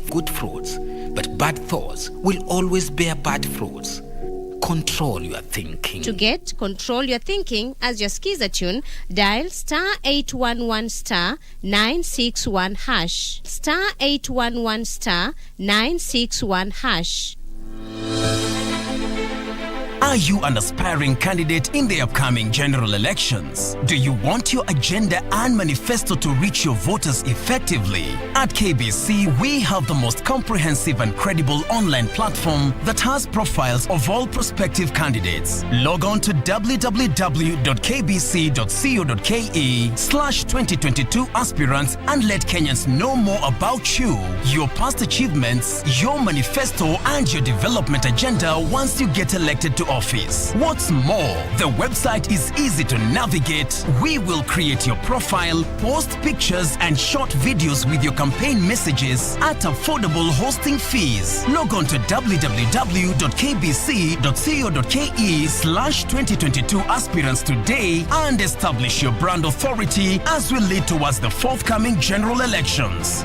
good fruits, but bad thoughts will always bear bad fruits. Control your thinking. To get Control Your Thinking as your skiza tune, dial *811 *961 hash. *811 *961 hash. Are you an aspiring candidate in the upcoming general elections? Do you want your agenda and manifesto to reach your voters effectively? At KBC, we have the most comprehensive and credible online platform that has profiles of all prospective candidates. Log on to www.kbc.co.ke/2022 aspirants and let Kenyans know more about you, your past achievements, your manifesto, and your development agenda once you get elected to office. What's more, the website is easy to navigate. We will create your profile, post pictures and short videos with your campaign messages at affordable hosting fees. Log on to www.kbc.co.ke/2022 aspirants today and establish your brand authority as we lead towards the forthcoming general elections.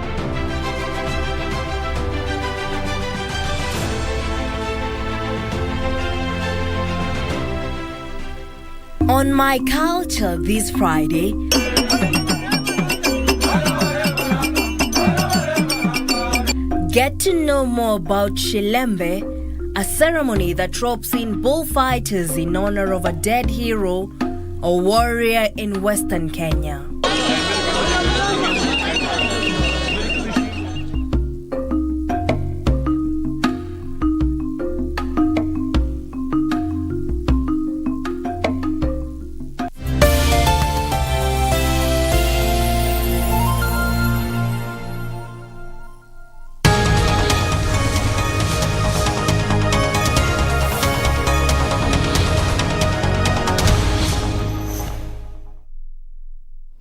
On My Culture this Friday, get to know more about Shilembe, a ceremony that ropes in bullfighters in honor of a dead hero or warrior in Western Kenya.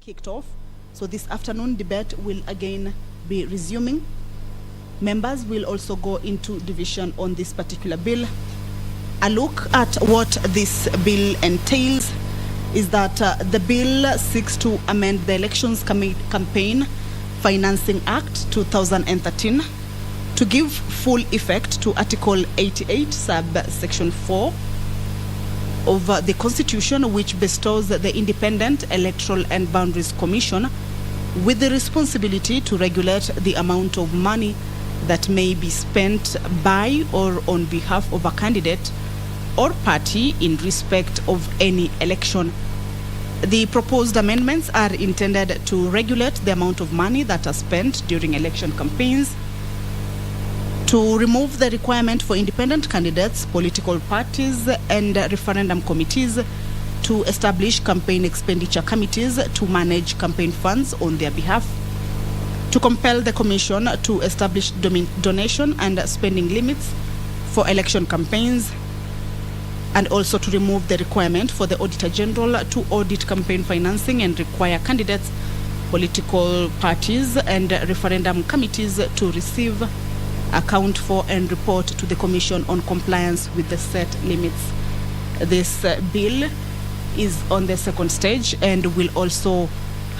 Kicked off. So this afternoon debate will again be resuming. Members will also go into division on this particular bill. A look at what this bill entails is that the bill seeks to amend the Elections Campaign Financing Act 2013 to give full effect to Article 88, subsection 4 of the Constitution, which bestows the Independent Electoral and Boundaries Commission with the responsibility to regulate the amount of money that may be spent by or on behalf of a candidate or party in respect of any election. The proposed amendments are intended to regulate the amount of money that are spent during election campaigns, to remove the requirement for independent candidates, political parties, and referendum committees to establish campaign expenditure committees to manage campaign funds on their behalf, to compel the Commission to establish donation and spending limits for election campaigns, and also to remove the requirement for the Auditor General to audit campaign financing and require candidates, political parties, and referendum committees to receive, account for, and report to the Commission on compliance with the set limits. This bill is on the second stage and will also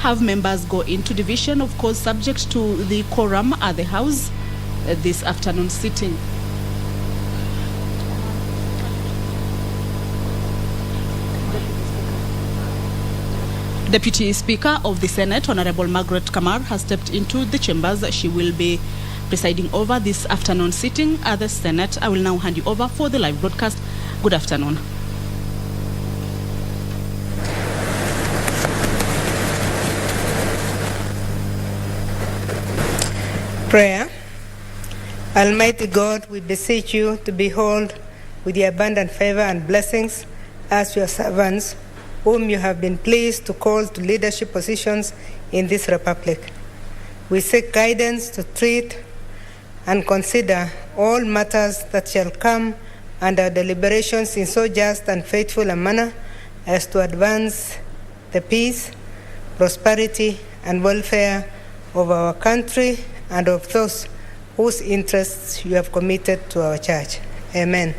have members go into division, of course, subject to the quorum at the House this afternoon sitting. Deputy Speaker of the Senate, Honorable Margaret Kamar, has stepped into the chambers. She will be presiding over this afternoon sitting at the Senate. I will now hand you over for the live broadcast. Good afternoon. Prayer. Almighty God, we beseech you to behold with your abundant favor and blessings as your servants, whom you have been pleased to call to leadership positions in this republic. We seek guidance to treat and consider all matters that shall come under deliberations in so just and faithful a manner as to advance the peace, prosperity, and welfare of our country and of those whose interests you have committed to our church. Amen.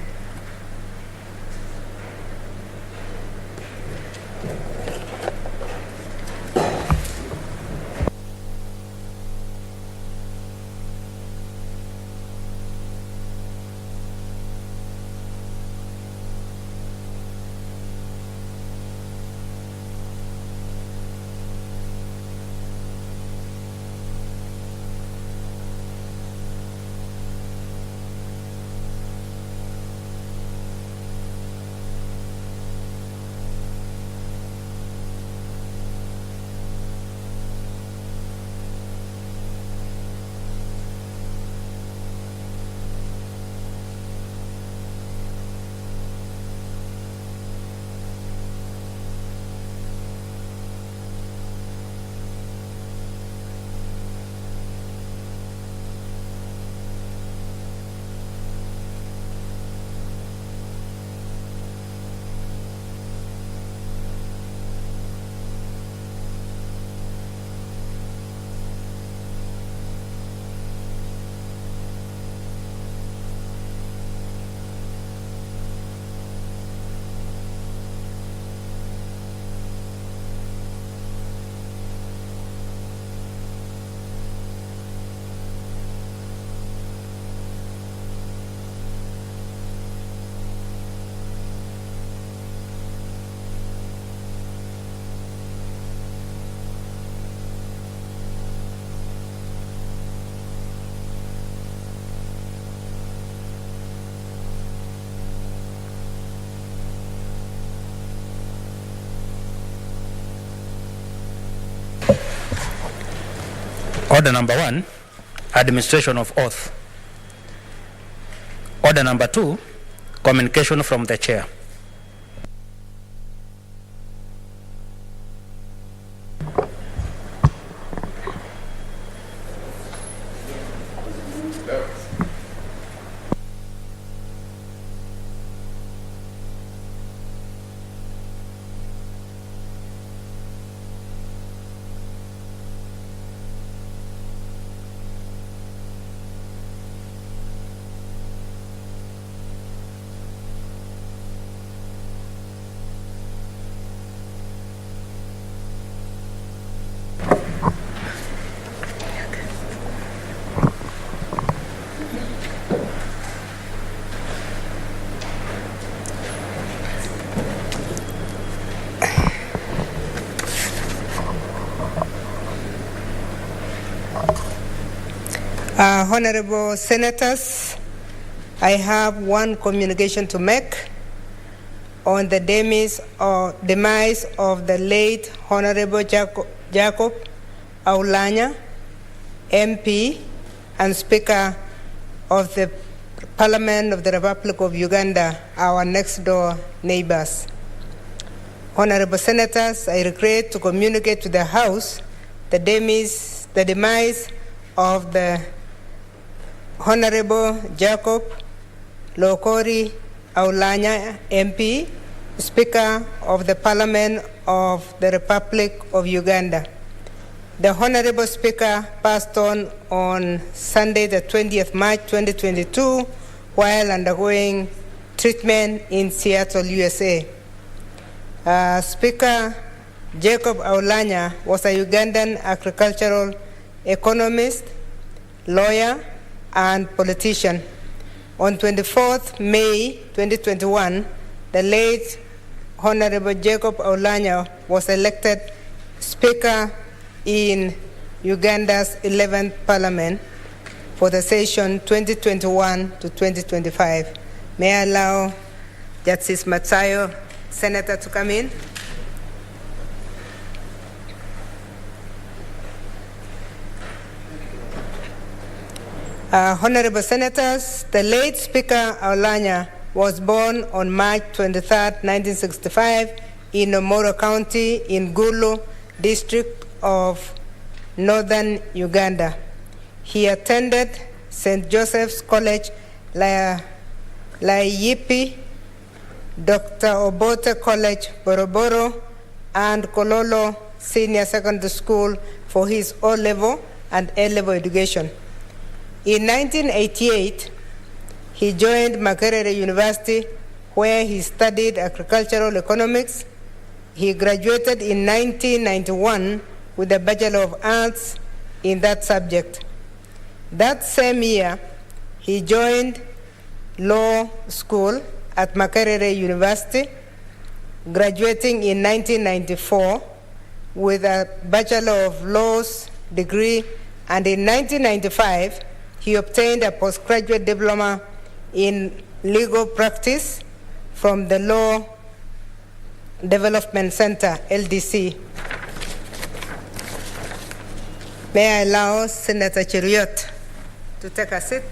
Order number 1, administration of oath. Order number 2, communication from the chair. Honorable Senators, I have one communication to make on the demise of the late Honorable Jacob Aulanya, MP and Speaker of the Parliament of the Republic of Uganda, our next door neighbors. Honorable Senators, I regret to communicate to the House the demise of the Honorable Jacob Lokori Aulanya, MP, Speaker of the Parliament of the Republic of Uganda. The Honorable Speaker passed on Sunday, the 20th March 2022, while undergoing treatment in Seattle, USA. Speaker Jacob Aulanya was a Ugandan agricultural economist, lawyer, and politician. On 24th May 2021, the late Honorable Jacob Aulanya was elected Speaker in Uganda's 11th Parliament for the session 2021 to 2025. May I allow Justice Matsayo, Senator, to come in? Honorable Senators, the late Speaker Aulanya was born on March 23, 1965 in Omoro County in Gulu, district of northern Uganda. He attended St. Joseph's College, Laiyipi, Dr. Obote College, Boroboro, and Kololo Senior Secondary School for his O-level and A-level education. In 1988, he joined Makerere University, where he studied agricultural economics. He graduated in 1991 with a Bachelor of Arts in that subject. That same year, he joined law school at Makerere University, graduating in 1994 with a Bachelor of Laws degree, and in 1995, he obtained a postgraduate diploma in legal practice from the Law Development Center, LDC. May I allow Senator Cheruiyot to take a seat?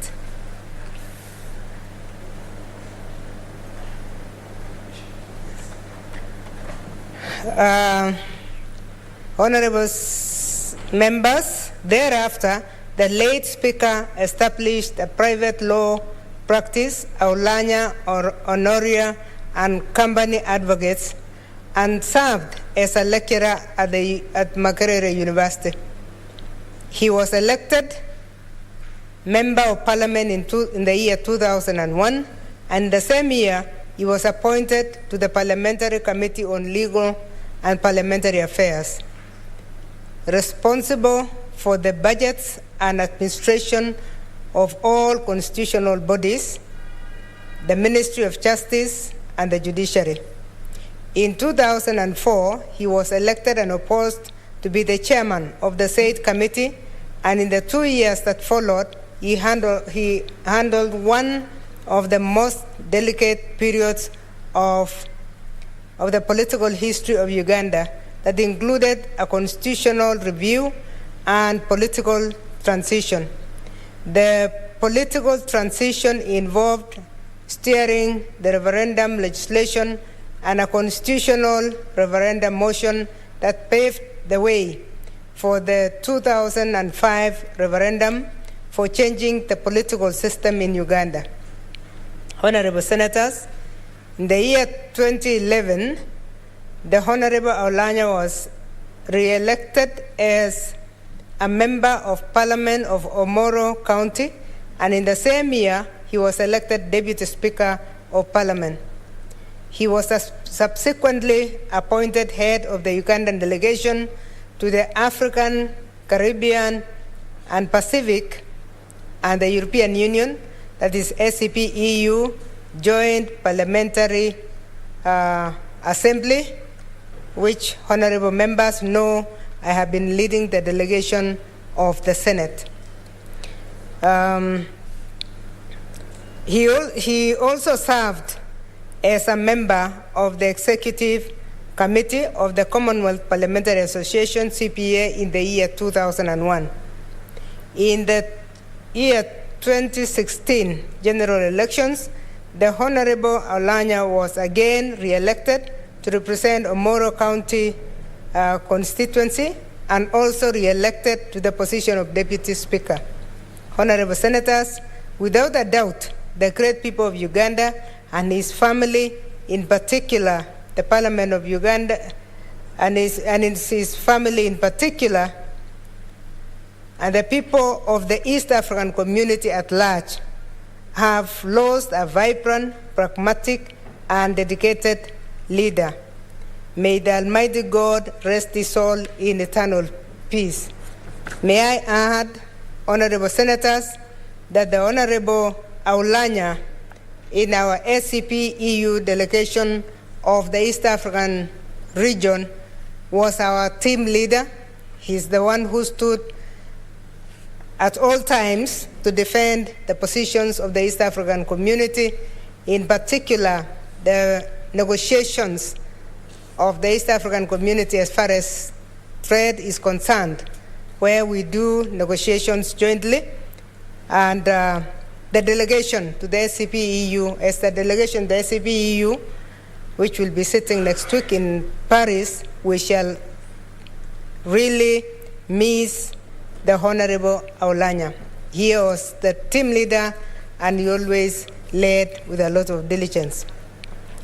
Honorable members, thereafter, the late Speaker established a private law practice, Aulanya Honoria and Company Advocates, and served as a lecturer at Makerere University. He was elected Member of Parliament in the year 2001, and the same year he was appointed to the Parliamentary Committee on Legal and Parliamentary Affairs, responsible for the budgets and administration of all constitutional bodies, the Ministry of Justice, and the judiciary. In 2004, he was elected and opposed to be the chairman of the said committee, and in the 2 years that followed, he handled one of the most delicate periods of the political history of Uganda that included a constitutional review and political transition. The political transition involved steering the referendum legislation and a constitutional referendum motion that paved the way for the 2005 referendum for changing the political system in Uganda. Honorable Senators, in the year 2011, the Honorable Aulanya was re-elected as a member of Parliament of Omoro County, and in the same year, he was elected Deputy Speaker of Parliament. He was subsequently appointed head of the Ugandan delegation to the African, Caribbean, and Pacific, and the European Union, that is SCP-EU Joint Parliamentary Assembly, which honorable members know I have been leading the delegation of the Senate. He also served as a member of the Executive Committee of the Commonwealth Parliamentary Association, CPA, in the year 2001. In the year 2016 general elections, the Honorable Aulanya was again re-elected to represent Omoro County constituency and also re-elected to the position of Deputy Speaker. Honorable Senators, without a doubt, the great people of Uganda and his family, in particular, the Parliament of Uganda and his family in particular, and the people of the East African community at large have lost a vibrant, pragmatic, and dedicated leader. May the Almighty God rest his soul in eternal peace. May I add, Honorable Senators, that the Honorable Aulanya in our SCP-EU delegation of the East African region was our team leader. He's the one who stood at all times to defend the positions of the East African community, in particular the negotiations of the East African community as far as trade is concerned, where we do negotiations jointly, and the delegation to the SCP-EU, as the delegation to the SCP-EU, which will be sitting next week in Paris, we shall really miss the Honorable Aulanya. He was the team leader and he always led with a lot of diligence.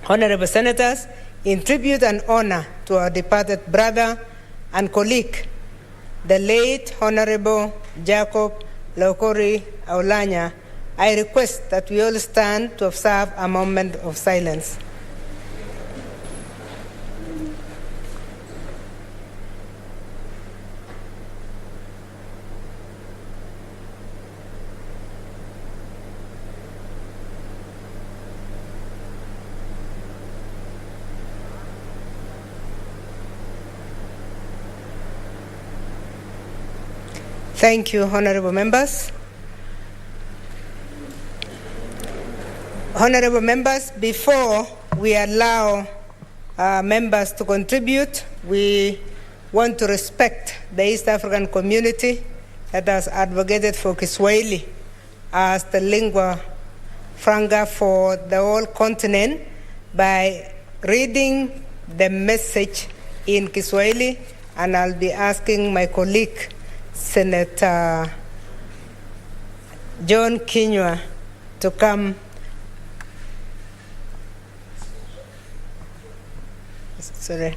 Honorable Senators, in tribute and honor to our departed brother and colleague, the late Honorable Jacob Laukori Aulanya, I request that we all stand to observe a moment of silence. Thank you, honorable members. Honorable members, before we allow members to contribute, we want to respect the East African community that has advocated for Kiswahili as the lingua franca for the whole continent by reading the message in Kiswahili, and I'll be asking my colleague, Senator John Kinyua, to come. Sorry.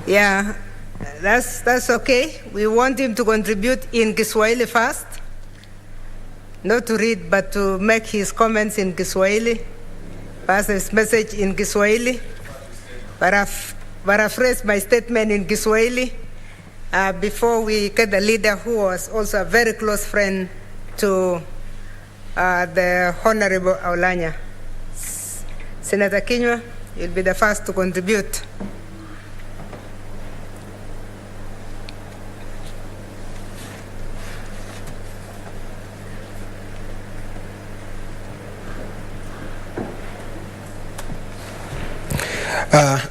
Yeah, that's okay. We want him to contribute in Kiswahili first. Not to read, but to make his comments in Kiswahili, pass his message in Kiswahili, paraphrase my statement in Kiswahili, before we get the leader who was also a very close friend to the Honorable Aulanya. Senator Kinyua, you'll be the first to contribute.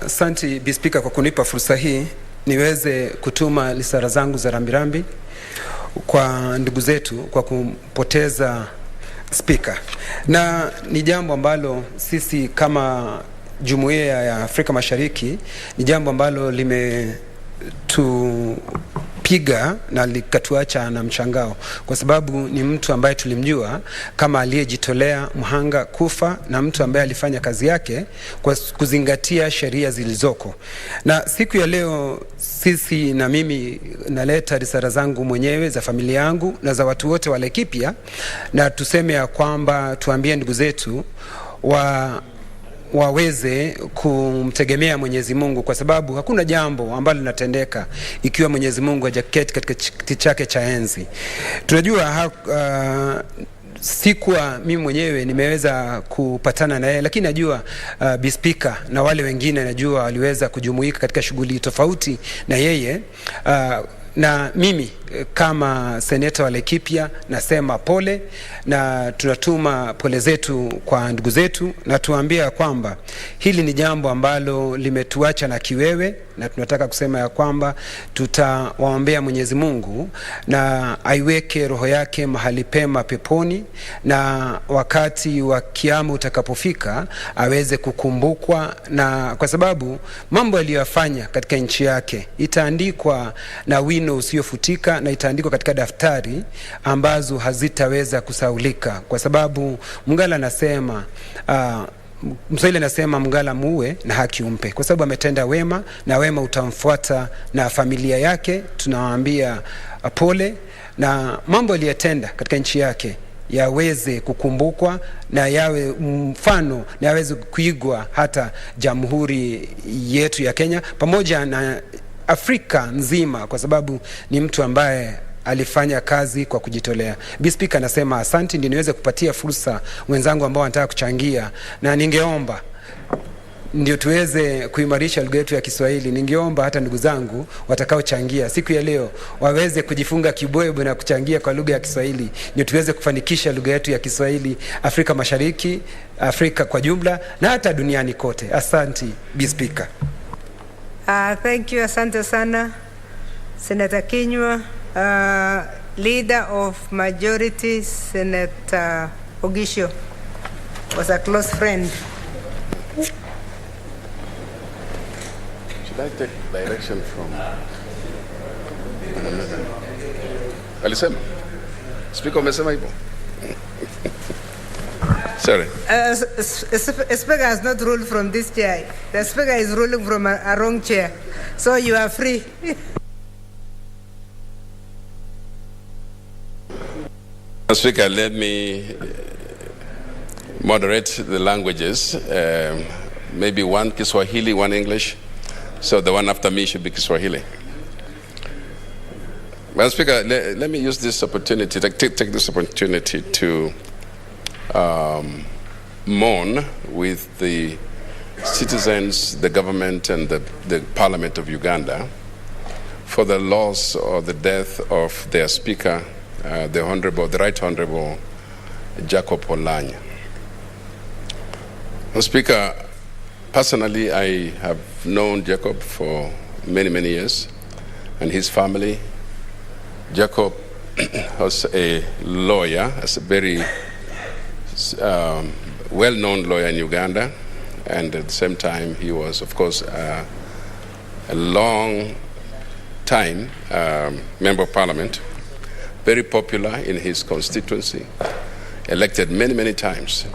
Asante Bi Speaker kwa kunipa fursa hii niweze kutuma risala zangu za rambirambi kwa ndugu zetu kwa kumpoteza Speaker. Na ni jambo ambalo sisi kama Jumuiya ya Afrika Mashariki ni jambo ambalo limetupiga na likatuacha na mshangao, kwa sababu ni mtu ambaye tulimjua kama aliyejitolea mhanga kufa na mtu ambaye alifanya kazi yake kwa kuzingatia sheria zilizoko. Na siku ya leo sisi na mimi naleta risala zangu mwenyewe za familia yangu na za watu wote wa Laikipia, na tuseme ya kwamba tuambie ndugu zetu waweze kumtegemea Mwenyezi Mungu, kwa sababu hakuna jambo ambalo linatendeka ikiwa Mwenyezi Mungu hajaketi katika kiti chake cha enzi. Tunajua sikuwa mimi mwenyewe nimeweza kupatana na yeye, lakini najua Bi Speaker na wale wengine najua waliweza kujumuika katika shughuli tofauti na yeye. Na mimi kama seneta wa Laikipia nasema pole, na tunatuma pole zetu kwa ndugu zetu, na tuambia kwamba hili ni jambo ambalo limetuacha na kiwewe, na tunataka kusema ya kwamba tutawaombea Mwenyezi Mungu na aiweke roho yake mahali pema peponi, na wakati wa kiyama utakapofika aweze kukumbukwa, na kwa sababu mambo aliyofanya katika nchi yake itaandikwa na wino usiofutika, na itaandikwa katika daftari ambazo hazitaweza kusaulika, kwa sababu Mngala anasema Mswahili anasema mngala muue na haki umpe, kwa sababu ametenda wema na wema utamfuata na familia yake. Tunawaambia pole, na mambo aliyotenda katika nchi yake yaweze kukumbukwa na yawe mfano na yaweze kuigwa hata jamhuri yetu ya Kenya pamoja na Afrika nzima, kwa sababu ni mtu ambaye alifanya kazi kwa kujitolea. Bi Speaker nasema asante, ndio niweze kupatia fursa wenzangu ambao wanataka kuchangia, na ningeomba ndio tuweze kuimarisha lugha yetu ya Kiswahili. Ningeomba hata ndugu zangu watakaochangia siku ya leo waweze kujifunga kibwebwe na kuchangia kwa lugha ya Kiswahili, ndio tuweze kufanikisha lugha yetu ya Kiswahili Afrika Mashariki, Afrika kwa jumla na hata duniani kote. Asante Bi Speaker. Thank you, asante sana Senator Kinyua. Leader of Majority, Senator Ogisho, was a close friend. Should I take direction from alisema? Speaker umesema hivyo? Sorry. Speaker has not ruled from this chair. The Speaker is ruling from a wrong chair. So you are free. Speaker, let me moderate the languages. Maybe one Kiswahili, one English. So the one after me should be Kiswahili. Well, Speaker, let me use this opportunity, take this opportunity to mourn with the citizens, the government, and the Parliament of Uganda for the loss or the death of their Speaker, the Right Honorable Jacob Olanya. Speaker, personally, I have known Jacob for many, many years, and his family. Jacob was a lawyer, as a very well-known lawyer in Uganda, and at the same time, he was, of course, a long time member of Parliament, very popular in his constituency, elected many, many times,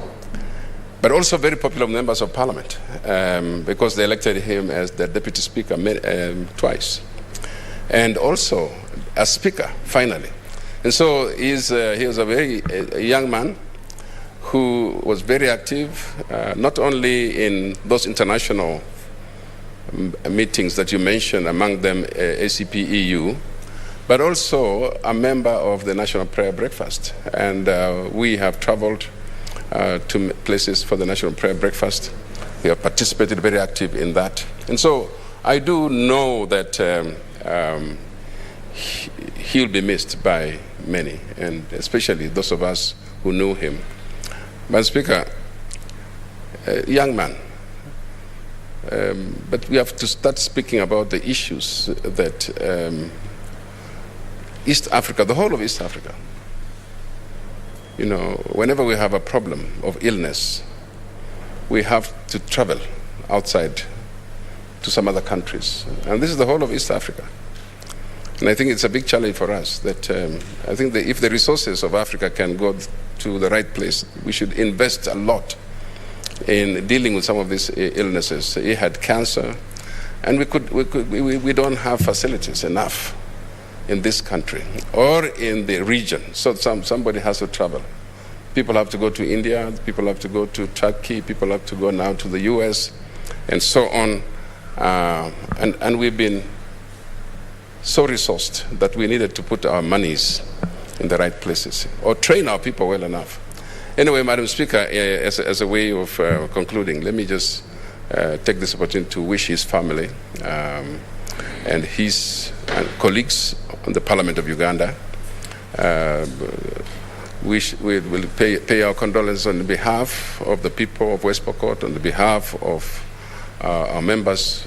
but also very popular members of Parliament because they elected him as the Deputy Speaker twice, and also as Speaker, finally. And so he was a very young man who was very active, not only in those international meetings that you mentioned, among them ACP EU, but also a member of the National Prayer Breakfast. And we have traveled to places for the National Prayer Breakfast He has participated very active in that. And so I do know that he'll be missed by many, and especially those of us who knew him. Madam Speaker, young man, but we have to start speaking about the issues that East Africa, the whole of East Africa, you know, whenever we have a problem of illness, we have to travel outside to some other countries. And this is the whole of East Africa. And I think it's a big challenge for us that I think that if the resources of Africa can go to the right place, we should invest a lot in dealing with some of these illnesses. He had cancer, and we don't have facilities enough in this country or in the region. So somebody has to travel. People have to go to India, people have to go to Turkey, people have to go now to the US, and so on. And we've been so resourced that we needed to put our monies in the right places or train our people well enough. Anyway, Madam Speaker, as a way of concluding, let me just take this opportunity to wish his family and his colleagues on the Parliament of Uganda. We will pay our condolences on behalf of the people of West Pokot, on the behalf of our members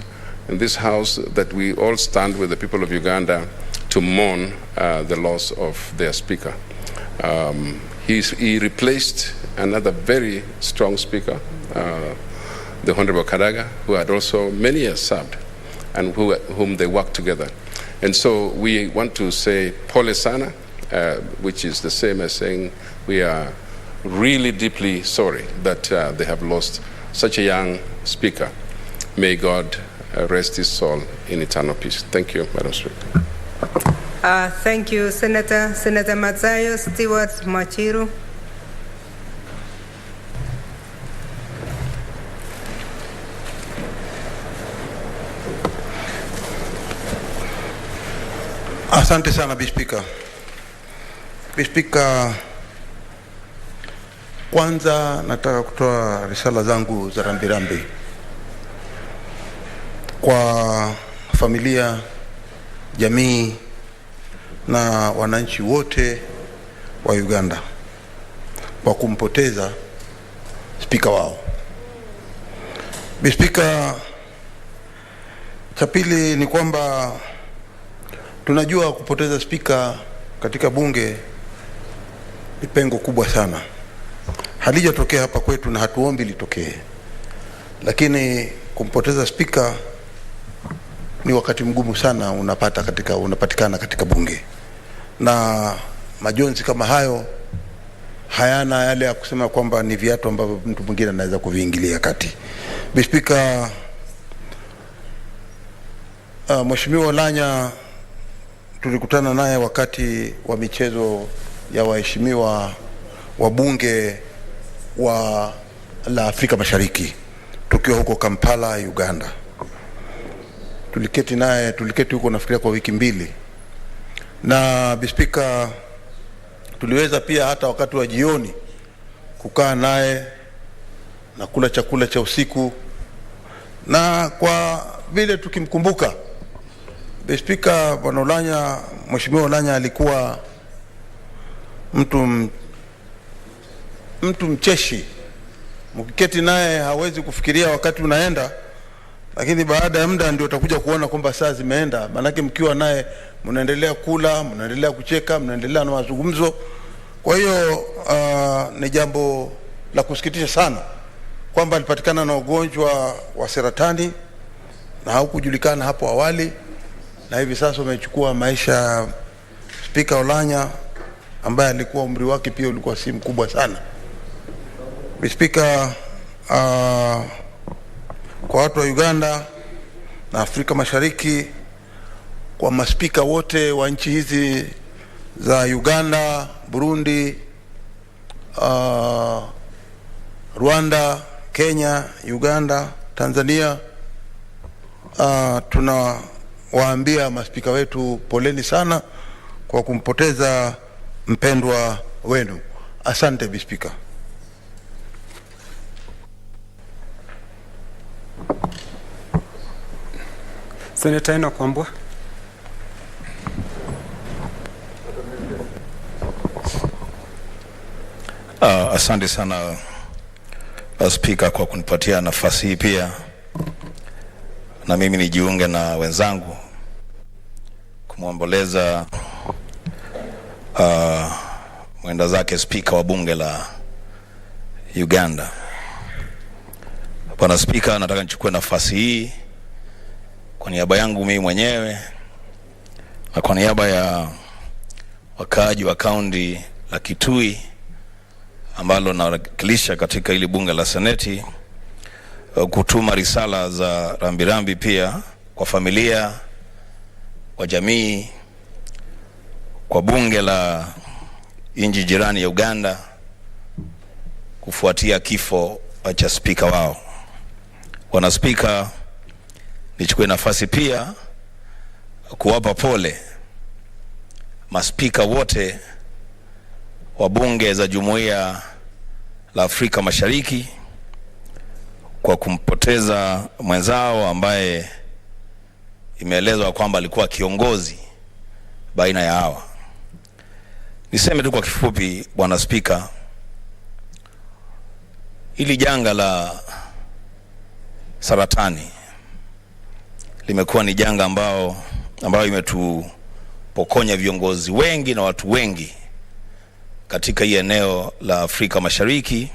in this House, that we all stand with the people of Uganda to mourn the loss of their Speaker. He replaced another very strong Speaker, the Honorable Kadaga, who had also many years served and whom they worked together. And so we want to say Pole Sana, which is the same as saying we are really deeply sorry that they have lost such a young Speaker. May God rest his soul in eternal peace. Thank you, Madam Speaker. Thank you, Senator. Senator Matsayo Stewart Machiru. Asante sana Bispika. Bispika, kwanza nataka kutoa risala zangu za rambirambi kwa familia, jamii na wananchi wote wa Uganda kwa kumpoteza spika wao. Bispika, cha pili ni kwamba tunajua kupoteza spika katika bunge ni pengo kubwa sana. Halijatokea hapa kwetu na hatuombi litokee. Lakini kumpoteza spika ni wakati mgumu sana unapatikana katika bunge. Na majonzi kama hayo hayana yale ya kusema kwamba ni viatu ambavyo mtu mwingine anaweza kuviingilia kati. Bispika, Mheshimiwa Olanya tulikutana naye wakati wa michezo ya waheshimiwa wa bunge la Afrika Mashariki tukiwa huko Kampala, Uganda. Tuliketi huko nafikiria kwa wiki mbili. Na Bispika, tuliweza pia hata wakati wa jioni kukaa naye na kula chakula cha usiku, na kwa vile tukimkumbuka Bispika, Bwana Olanya, Mheshimiwa Olanya alikuwa mtu mcheshi. Mkiketi naye hawezi kufikiria wakati unaenda, lakini baada ya muda ndio utakuja kuona kwamba saa zimeenda. Manake mkiwa naye mnaendelea kula, mnaendelea kucheka, mnaendelea na mazungumzo. Kwa hiyo ni jambo la kusikitisha sana kwamba alipatikana na ugonjwa wa saratani na haukujulikana hapo awali, na hivi sasa umechukua maisha Spika Olanya ambaye alikuwa umri wake pia ulikuwa si mkubwa sana. Spika, kwa watu wa Uganda na Afrika Mashariki, kwa maspika wote wa nchi hizi za Uganda, Burundi, Rwanda, Kenya, Uganda, Tanzania, tunawaambia maspika wetu poleni sana kwa kumpoteza mpendwa wenu. Asante Bispika. Senator Enoch Wambua. Asante sana Speaker kwa kunipatia nafasi hii pia na mimi nijiunge na wenzangu kumwomboleza mwenda zake Speaker wa bunge la Uganda. Bwana Speaker, nataka nichukue nafasi hii kwa niaba yangu mimi mwenyewe na kwa niaba ya wakaaji wa kaunti la Kitui ambalo nawakilisha katika ili bunge la Seneti kutuma risala za rambirambi pia kwa familia, kwa jamii, kwa bunge la nchi jirani ya Uganda kufuatia kifo cha Speaker wao. Bwana Speaker, nichukue nafasi pia kuwapa pole maspika wote wa bunge za Jumuiya la Afrika Mashariki kwa kumpoteza mwenzao ambaye imeelezwa kwamba alikuwa kiongozi baina ya hawa. Niseme tu kwa kifupi, Bwana Speaker, ili janga la saratani limekuwa ni janga ambayo imetupokonya viongozi wengi na watu wengi katika hii eneo la Afrika Mashariki,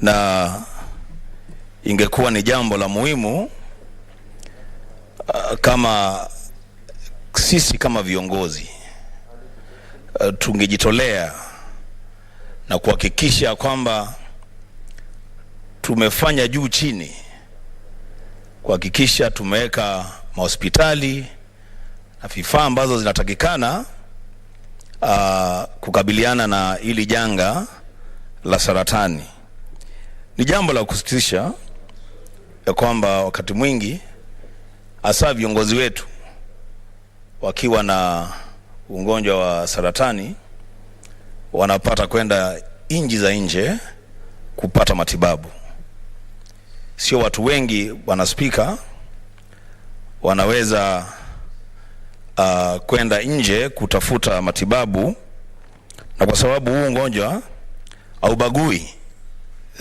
na ingekuwa ni jambo la muhimu kama sisi kama viongozi tungejitolea na kuhakikisha kwamba tumefanya juu chini kuhakikisha tumeweka mahospitali na vifaa ambazo zinatakikana kukabiliana na hili janga la saratani. Ni jambo la kusikitisha ya kwamba wakati mwingi hasa viongozi wetu wakiwa na ugonjwa wa saratani wanapata kwenda nchi za nje kupata matibabu. Sio watu wengi, Bwana Speaker, wanaweza kwenda nje kutafuta matibabu, na kwa sababu huu ugonjwa haubagui,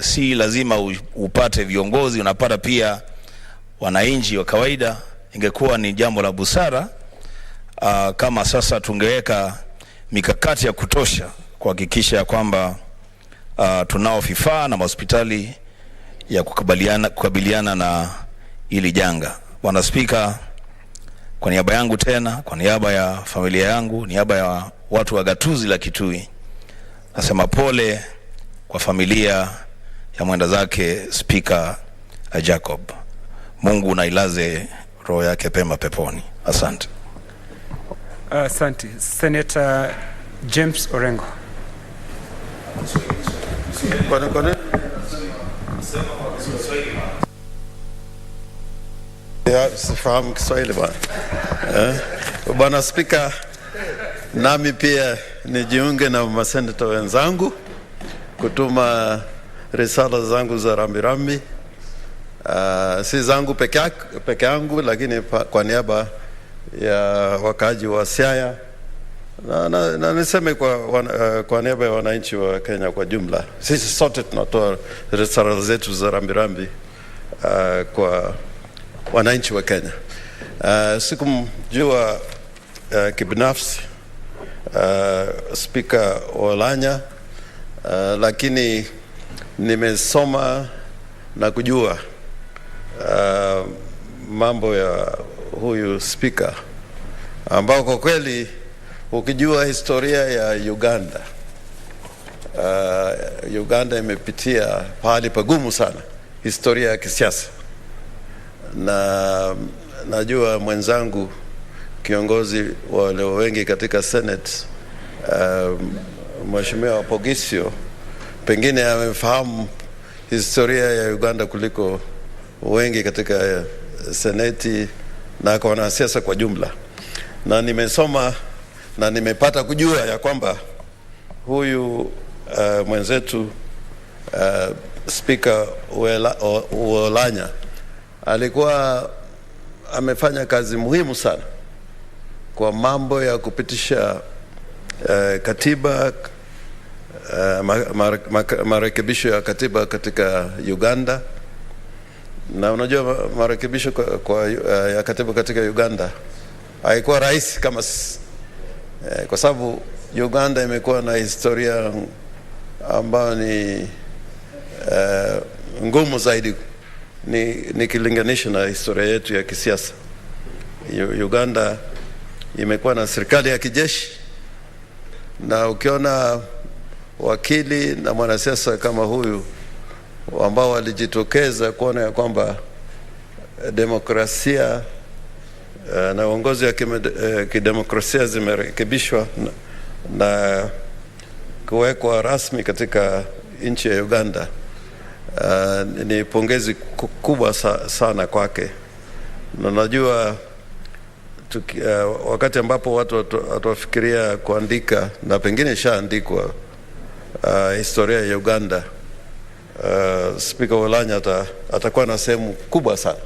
si lazima upate viongozi, unapata pia wananchi wa kawaida. Ingekuwa ni jambo la busara kama sasa tungeweka mikakati ya kutosha kuhakikisha kwamba tunao vifaa na hospitali ya kukabiliana na hili janga. Bwana Speaker, kwa niaba yangu tena, kwa niaba ya familia yangu, niaba ya watu wa gatuzi la Kitui, nasema pole kwa familia ya mwenda zake Speaker Jacob. Mungu nailaze roho yake pema peponi. Asante. Asante. Senator James Orengo. Sifahamu Kiswahili bwana. Bwana Speaker, nami pia nijiunge na maseneta wenzangu kutuma risala zangu za rambirambi, si zangu peke yangu, lakini kwa niaba ya wakaji wa Siaya na niseme kwa niaba ya wananchi wa Kenya kwa jumla. Sisi sote tunatoa risala zetu za rambirambi kwa wananchi wa Kenya. Sikumjua kibinafsi Speaker Oulanya, lakini nimesoma na kujua mambo ya huyu Speaker, ambao kwa kweli ukijua historia ya Uganda, Uganda imepitia pahali pagumu sana, historia ya kisiasa, na najua mwenzangu kiongozi wale wengi katika Senate, Mheshimiwa Pogisio, pengine amefahamu historia ya Uganda kuliko wengi katika Seneti na kwa wanasiasa kwa jumla. Na nimesoma na nimepata kujua ya kwamba huyu mwenzetu Speaker Oulanya alikuwa amefanya kazi muhimu sana kwa mambo ya kupitisha katiba, marekebisho ya katiba katika Uganda. Na unajua marekebisho ya katiba katika Uganda haikuwa rahisi kama kwa sababu Uganda imekuwa na historia ambayo ni ngumu zaidi nikilinganisha na historia yetu ya kisiasa. Uganda imekuwa na serikali ya kijeshi, na ukiona wakili na mwanasiasa kama huyu ambao walijitokeza kuona ya kwamba demokrasia na uongozi wa kidemokrasia zimerekebishwa na kuwekwa rasmi katika nchi ya Uganda, ni pongezi kubwa sana kwake. Na najua wakati ambapo watu watafikiria kuandika, na pengine ishaandikwa, historia ya Uganda, Speaker Oulanya atakuwa na sehemu kubwa sana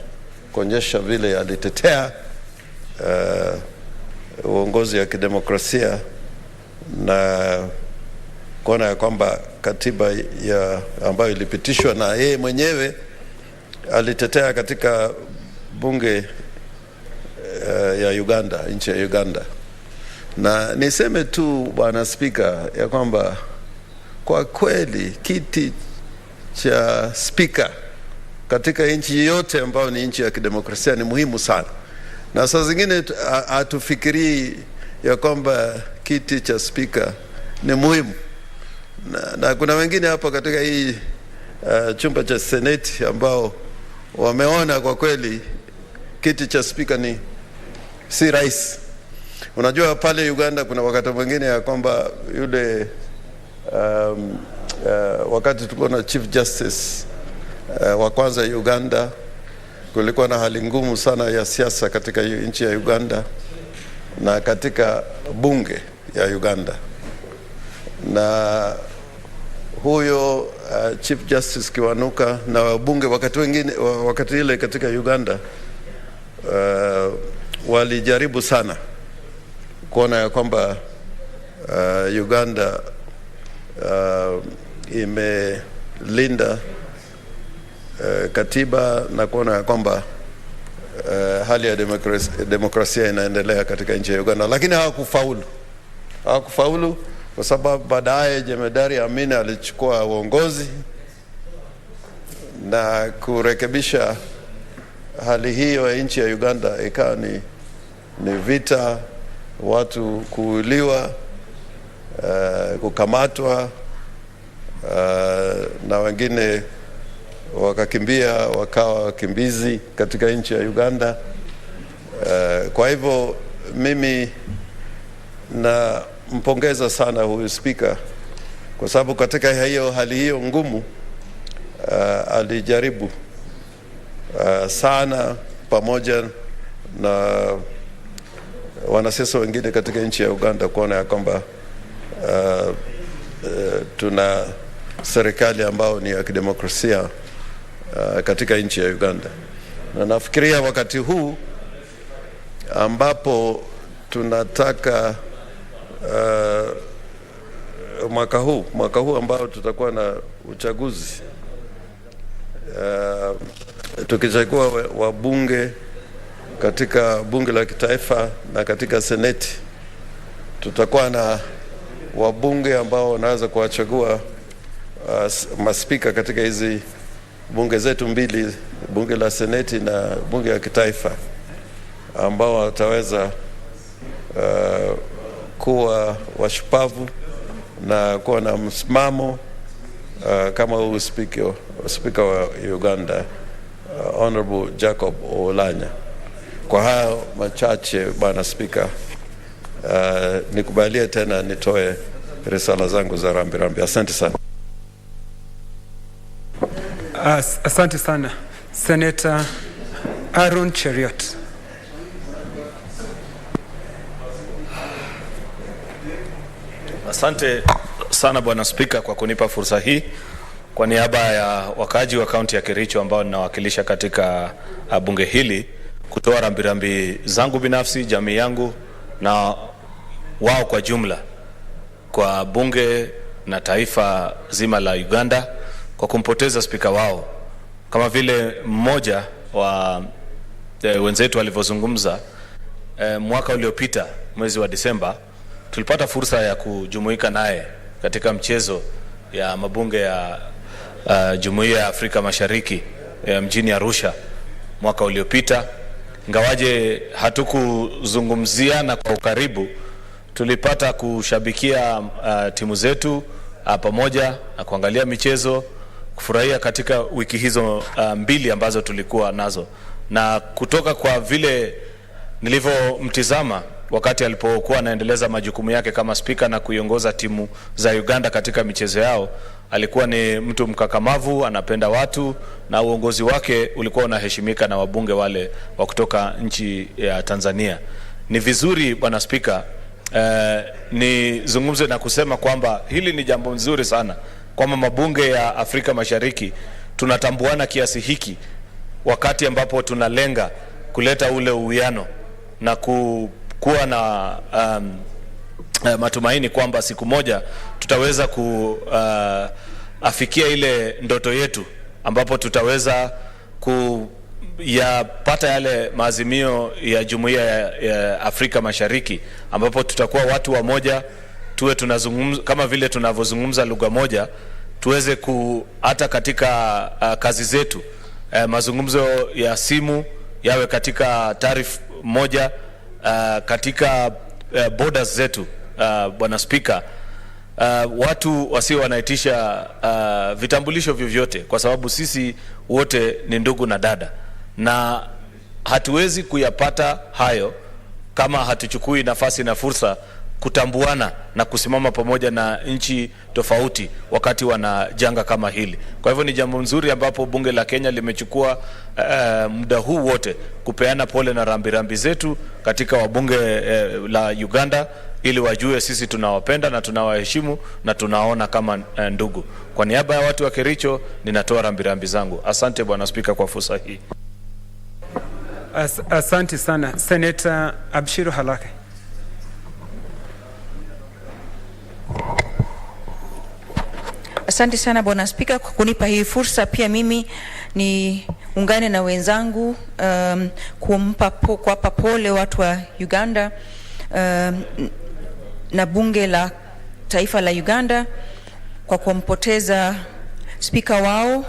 kuonyesha vile alitetea uongozi ya kidemokrasia na kuona ya kwamba katiba ambayo ilipitishwa na yeye mwenyewe alitetea katika bunge ya Uganda, nchi ya Uganda. Na niseme tu Bwana Speaker ya kwamba kwa kweli kiti cha Speaker katika nchi yote ambayo ni nchi ya kidemokrasia ni muhimu sana. Na saa zingine hatufikirii ya kwamba kiti cha Speaker ni muhimu. Na kuna wengine hapa katika hii chumba cha Senate ambao wameona kwa kweli kiti cha Speaker si rais. Unajua pale Uganda kuna wakati mwingine ya kwamba yule wakati tulikuwa na Chief Justice wa kwanza Uganda, kulikuwa na hali ngumu sana ya siasa katika nchi ya Uganda na katika bunge ya Uganda. Na huyo Chief Justice Kiwanuka na wabunge wakati ile katika Uganda walijaribu sana kuona ya kwamba Uganda imelinda katiba na kuona ya kwamba hali ya demokrasia inaendelea katika nchi ya Uganda, lakini hawakufaulu kwa sababu baadaye Jemedari Amin alichukua uongozi na kurekebisha hali hiyo ya nchi ya Uganda. Ikawa ni vita, watu kuuliwa, kukamatwa, na wengine wakakimbia wakawa wakimbizi katika nchi ya Uganda. Kwa hivyo mimi na mpongeza sana huyu Speaker kwa sababu katika hali hiyo ngumu alijaribu sana pamoja na wanasiasa wengine katika nchi ya Uganda kuona ya kwamba tuna serikali ambao ni ya kidemokrasia katika nchi ya Uganda. Na nafikiria wakati huu ambapo tunataka mwaka huu ambao tutakuwa na uchaguzi, tukichagua wabunge katika bunge la kitaifa na katika seneti, tutakuwa na wabunge ambao wanaweza kuwachagua maspika katika hizi bunge zetu mbili, bunge la seneti na bunge la kitaifa, ambao wataweza kuwa washupavu na kuwa na msimamo kama huyu speaker wa Uganda, Honorable Jacob Oulanya. Kwa hayo machache Bwana Speaker, nikubalie tena nitoe risala zangu za rambirambi. Asante sana. Asante sana Senator Aaron Cheriot. Asante sana Bwana Speaker kwa kunipa fursa hii. Kwa niaba ya wakaaji wa kaunti ya Kericho ambao ninawakilisha katika bunge hili, kutoa rambirambi zangu binafsi, jamii yangu na wao kwa jumla kwa bunge na taifa zima la Uganda kwa kumpoteza spika wao. Kama vile mmoja wa wenzetu alivyozungumza, mwaka uliopita mwezi wa Disemba tulipata fursa ya kujumuika naye katika mchezo ya mabunge ya Jumuiya ya Afrika Mashariki mjini Arusha mwaka uliopita. Ingawaje hatukuzungumziana kwa ukaribu, tulipata kushabikia timu zetu pamoja na kuangalia michezo, kufurahia katika wiki hizo mbili ambazo tulikuwa nazo. Na kutoka kwa vile nilivyomtizama wakati alipokuwa anaendeleza majukumu yake kama spika na kuiongoza timu za Uganda katika michezo yao, alikuwa ni mtu mkakamavu, anapenda watu, na uongozi wake ulikuwa unaheshimika na wabunge wale wa kutoka nchi ya Tanzania. Ni vizuri bwana spika, nizungumze na kusema kwamba hili ni jambo nzuri sana kwamba mabunge ya Afrika Mashariki tunatambuana kiasi hiki wakati ambapo tunalenga kuleta ule uwiano na kuwa na matumaini kwamba siku moja tutaweza kuafikia ile ndoto yetu ambapo tutaweza kuyapata yale maazimio ya Jumuiya ya Afrika Mashariki, ambapo tutakuwa watu wa moja, tuwe tunazungumza kama vile tunavyozungumza lugha moja, tuweze hata katika kazi zetu mazungumzo ya simu yawe katika taarifa moja, katika borders zetu bwana spika, watu wasio wanaitisha vitambulisho vyovyote, kwa sababu sisi wote ni ndugu na dada, na hatuwezi kuyapata hayo kama hatuchukui nafasi na fursa kutambuana na kusimama pamoja na nchi tofauti wakati wana janga kama hili. Kwa hivyo ni jambo nzuri ambapo bunge la Kenya limechukua muda huu wote kupeana pole na rambirambi zetu katika wabunge la Uganda, ili wajue sisi tunawapenda na tunawaheshimu na tunaona kama ndugu. Kwa niaba ya watu wa Kericho ninatoa rambirambi zangu. Asante bwana spika kwa fursa hii. Asante sana Senator Abshiru Halake. Asante sana bwana spika kwa kunipa hii fursa. Pia mimi ni ungane na wenzangu kuwapa pole watu wa Uganda na bunge la taifa la Uganda kwa kumpoteza spika wao.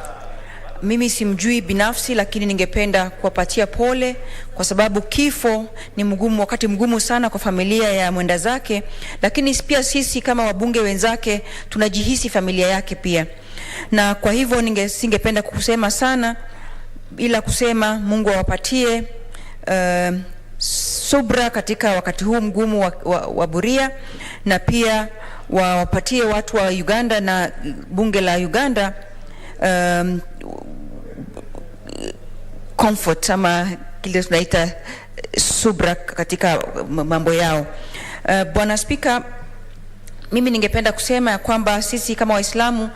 Mimi simjui binafsi, lakini ningependa kuwapatia pole kwa sababu kifo ni mgumu, wakati mgumu sana kwa familia ya mwenda zake, lakini pia sisi kama wabunge wenzake tunajihisi familia yake pia. Na kwa hivyo singependa kusema sana ila kusema Mungu awapatie subra katika wakati huu mgumu wa Buria, na pia wapatie watu wa Uganda na bunge la Uganda comfort ama kile tunaita subra katika mambo yao. Bwana spika, mimi ningependa kusema kwamba sisi kama Waislamu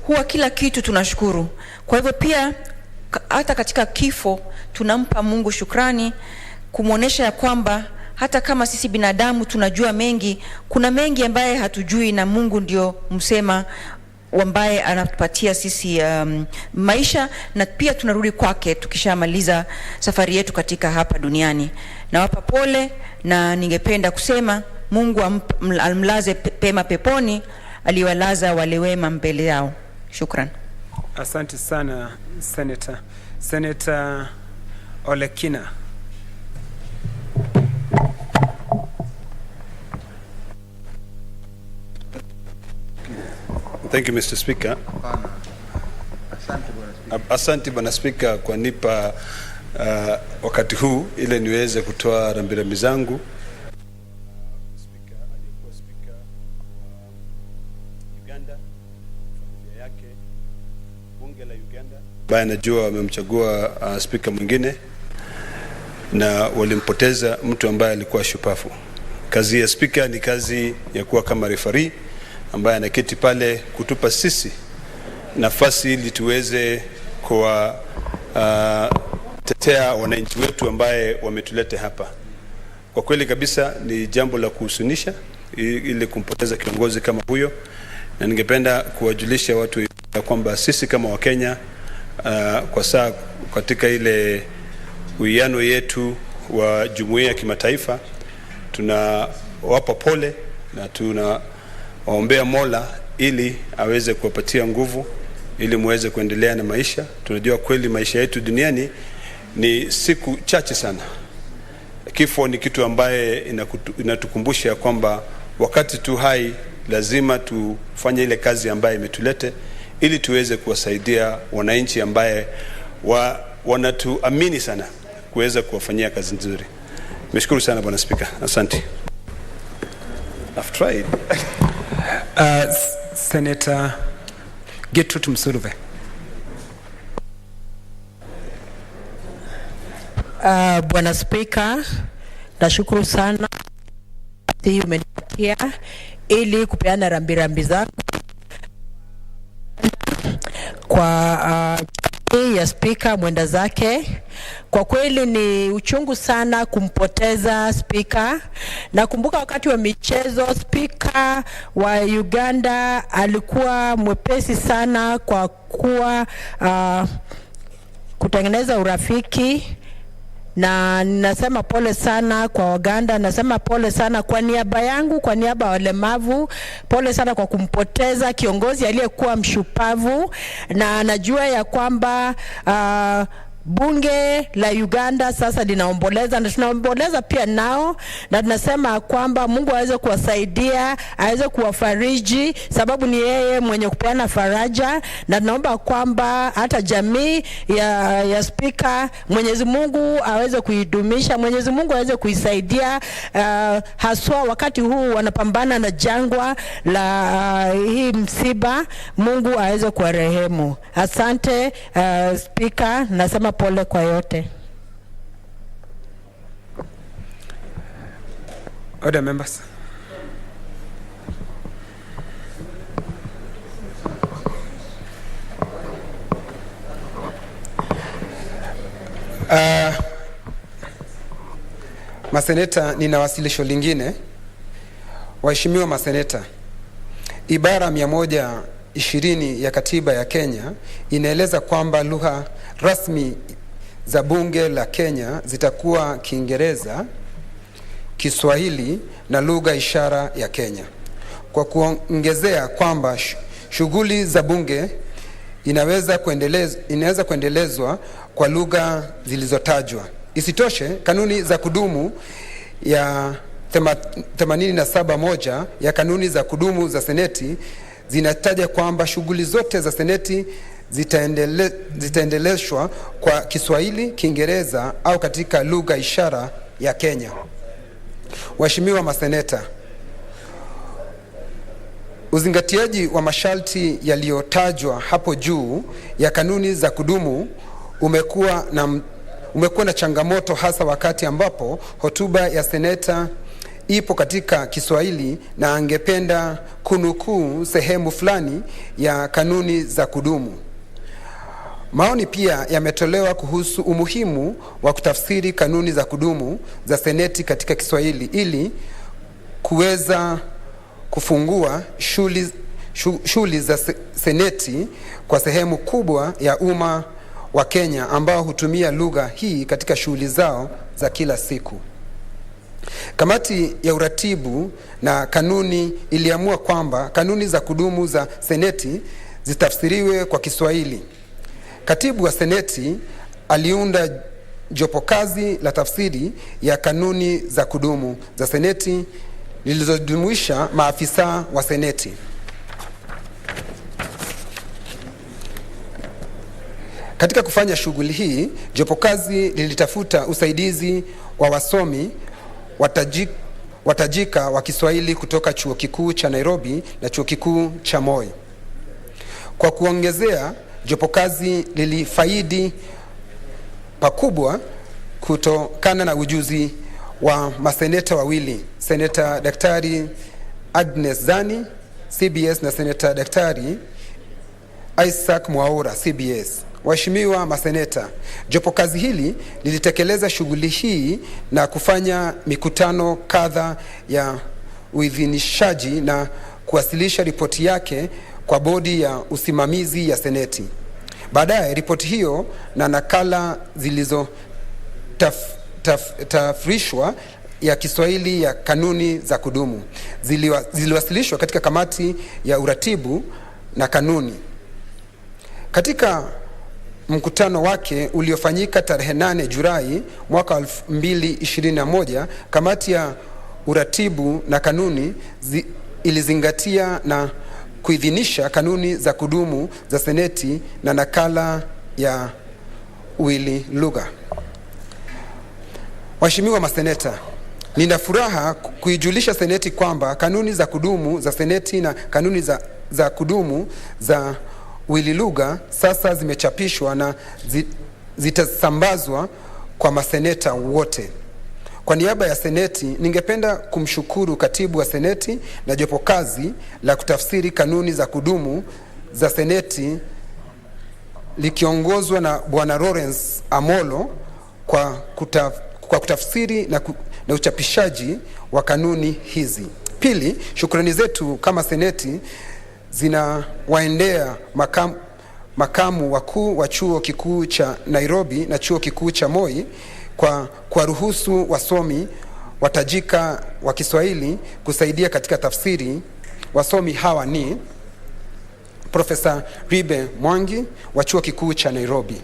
huwa kila kitu tunashukuru. Kwa hivyo pia hata katika kifo tunampa Mungu shukrani, kumuonesha ya kwamba hata kama sisi binadamu tunajua mengi, kuna mengi ambaye hatujui, na Mungu ndio msema ambaye anatupatia sisi maisha, na pia tunarudi kwake tukishamaliza safari yetu katika hapa duniani. Nawapa pole, na ningependa kusema Mungu amlaze pema peponi aliwalaza wale wema mbele yao. Shukran. Asante sana Senator Olekina. Thank you, Mr. Speaker. Asante bwana Speaker kwa nipa wakati huu ile niweze kutoa rambirambi zangu. Speaker aliyekuwa Speaker wa Uganda, familia yake, bunge la Uganda, ambaye najua wamemchagua Speaker mwingine na walimpoteza mtu ambaye alikuwa shupafu. Kazi ya Speaker ni kazi ya kuwa kama referee ambaye anaketi pale kutupa sisi nafasi ili tuweze tetea wananchi wetu ambaye wametulete hapa. Kwa kweli kabisa ni jambo la kuhusunisha ili kumpoteza kiongozi kama huyo, na ningependa kuwajulisha watu ya kwamba sisi kama Wakenya kwa saa katika ile uwiano yetu wa jumuiya ya kimataifa tunawapa pole na tunawaombea Mola ili aweze kuwapatia nguvu ili muweze kuendelea na maisha. Tunajua kweli maisha yetu duniani ni siku chache sana. Kifo ni kitu ambaye inatukumbusha kwamba wakati tu hai lazima tufanye ile kazi ambaye imetulete ili tuweze kuwasaidia wananchi ambaye wanatuamini sana kuweza kuwafanyia kazi nzuri. Nimeshukuru sana Bwana Speaker. Asante. I've tried. Senator Gertrude Msuruve. Bwana Speaker, nashukuru sana umenipatia ili kupeana rambirambi zangu kwa ya Speaker mwenda zake. Kwa kweli ni uchungu sana kumpoteza Speaker. Nakumbuka wakati wa michezo Speaker wa Uganda alikuwa mwepesi sana kwa kuwa kutengeneza urafiki, na nasema pole sana kwa Waganda, nasema pole sana kwa niaba yangu, kwa niaba ya walemavu, pole sana kwa kumpoteza kiongozi aliyekuwa mshupavu, na najua ya kwamba bunge la Uganda sasa linaomboleza, na tunaomboleza pia nao, na tunasema kwamba Mungu aweze kuwasaidia, aweze kuwafariji, sababu ni yeye mwenye kupeana faraja. Na tunaomba kwamba hata jamii ya Speaker, Mwenyezi Mungu aweze kuidumisha, Mwenyezi Mungu aweze kuisaidia, haswa wakati huu wanapambana na jangwa la hii msiba. Mungu aweze kuwarehemu. Asante Speaker, nasema pole kwa yote. Other members. Maseneta, nina wasilisho lingine. Waheshimiwa maseneta, ibara 120 ya katiba ya Kenya inaeleza kwamba lugha rasmi za bunge la Kenya zitakuwa Kiingereza, Kiswahili na lugha ishara ya Kenya. Kwa kuongezea kwamba shughuli za bunge inaweza kuendelezwa kwa lugha zilizotajwa. Isitoshe, kanuni za kudumu ya 87(1) ya kanuni za kudumu za Seneti zinataja kwamba shughuli zote za Seneti zitaendeleshwa kwa Kiswahili, Kiingereza au katika lugha ishara ya Kenya. Waheshimiwa maseneta, uzingatiaji wa masharti yaliyotajwa hapo juu ya kanuni za kudumu umekuwa na changamoto, hasa wakati ambapo hotuba ya seneta ipo katika Kiswahili na angependa kunukuu sehemu fulani ya kanuni za kudumu. Maoni pia yametolewa kuhusu umuhimu wa kutafsiri kanuni za kudumu za Seneti katika Kiswahili ili kuweza kufungua shughuli za Seneti kwa sehemu kubwa ya umma wa Kenya ambao hutumia lugha hii katika shughuli zao za kila siku. Kamati ya uratibu na kanuni iliamua kwamba kanuni za kudumu za Seneti zitafsiriwe kwa Kiswahili. Katibu wa Seneti aliunda jopo kazi la tafsiri ya kanuni za kudumu za Seneti lilizojumuisha maafisa wa Seneti. Katika kufanya shughuli hii, jopo kazi lilitafuta usaidizi wa wasomi watajika wa Kiswahili kutoka Chuo Kikuu cha Nairobi na Chuo Kikuu cha Moi. Kwa kuongezea, jopo kazi lilifaidi pakubwa kutokana na ujuzi wa maseneta wawili, Seneta Daktari Agnes Zani, CBS, na Seneta Daktari Isaac Mwaura, CBS. waheshimiwa maseneta, jopo kazi hili lilitekeleza shughuli hii na kufanya mikutano kadha ya uidhinishaji na kuwasilisha ripoti yake kwa bodi ya usimamizi ya Seneti. Baadaye ripoti hiyo na nakala zilizotafsiriwa ya Kiswahili ya kanuni za kudumu ziliwasilishwa katika kamati ya uratibu na kanuni. Katika mkutano wake uliofanyika tarehe 8 Julai mwaka 2021, kamati ya uratibu na kanuni ilizingatia na kuidhinisha kanuni za kudumu za Seneti na nakala ya uili lugha. Waheshimiwa maseneta, nina furaha kuijulisha Seneti kwamba kanuni za kudumu za Seneti na kanuni za kudumu za uili lugha sasa zimechapishwa na zitasambazwa kwa maseneta wote. Kwa niaba ya Seneti, ningependa kumshukuru katibu wa Seneti na jopo kazi la kutafsiri kanuni za kudumu za Seneti likiongozwa na Bwana Lawrence Amolo kwa kutafsiri na uchapishaji wa kanuni hizi. Pili, shukrani zetu kama Seneti zinawaendea makamu wakuu wa chuo kikuu cha Nairobi na chuo kikuu cha Moi kwa kuwaruhusu wasomi watajika wa Kiswahili kusaidia katika tafsiri. Wasomi hawa ni Profesa Ribe Mwangi wa chuo kikuu cha Nairobi,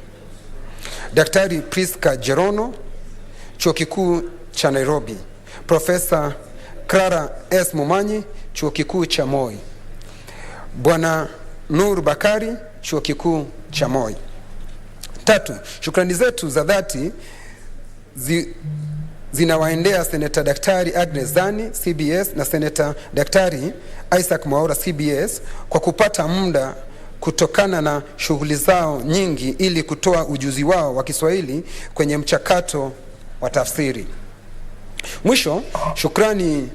Daktari Priska Jerono, chuo kikuu cha Nairobi, Profesa Clara S. Mumanyi, chuo kikuu cha Moi, Bwana Nur Bakari, chuo kikuu cha Moi. Tatu, shukrani zetu za dhati zinawaendea Seneta Daktari Agnes Zani, CBS, na Seneta Daktari Isaac Mwaura, CBS, kwa kupata muda kutokana na shughuli zao nyingi ili kutoa ujuzi wao wa Kiswahili kwenye mchakato wa tafsiri. Mwisho, shukrani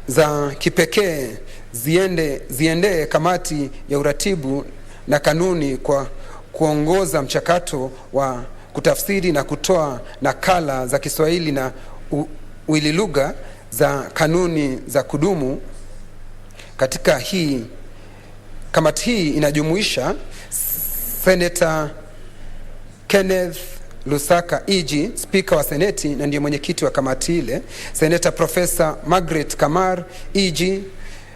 za kipekee ziende kamati ya uratibu na kanuni kwa kuongoza mchakato wa kutafsiri na kutoa nakala za Kiswahili na uili lugha za kanuni za kudumu. Katika kamati hii inajumuisha Senator Kenneth Lusaka EG, Speaker wa Seneti na ndiye mwenyekiti wa kamati ile, Senator Professor Margaret Kamar EG,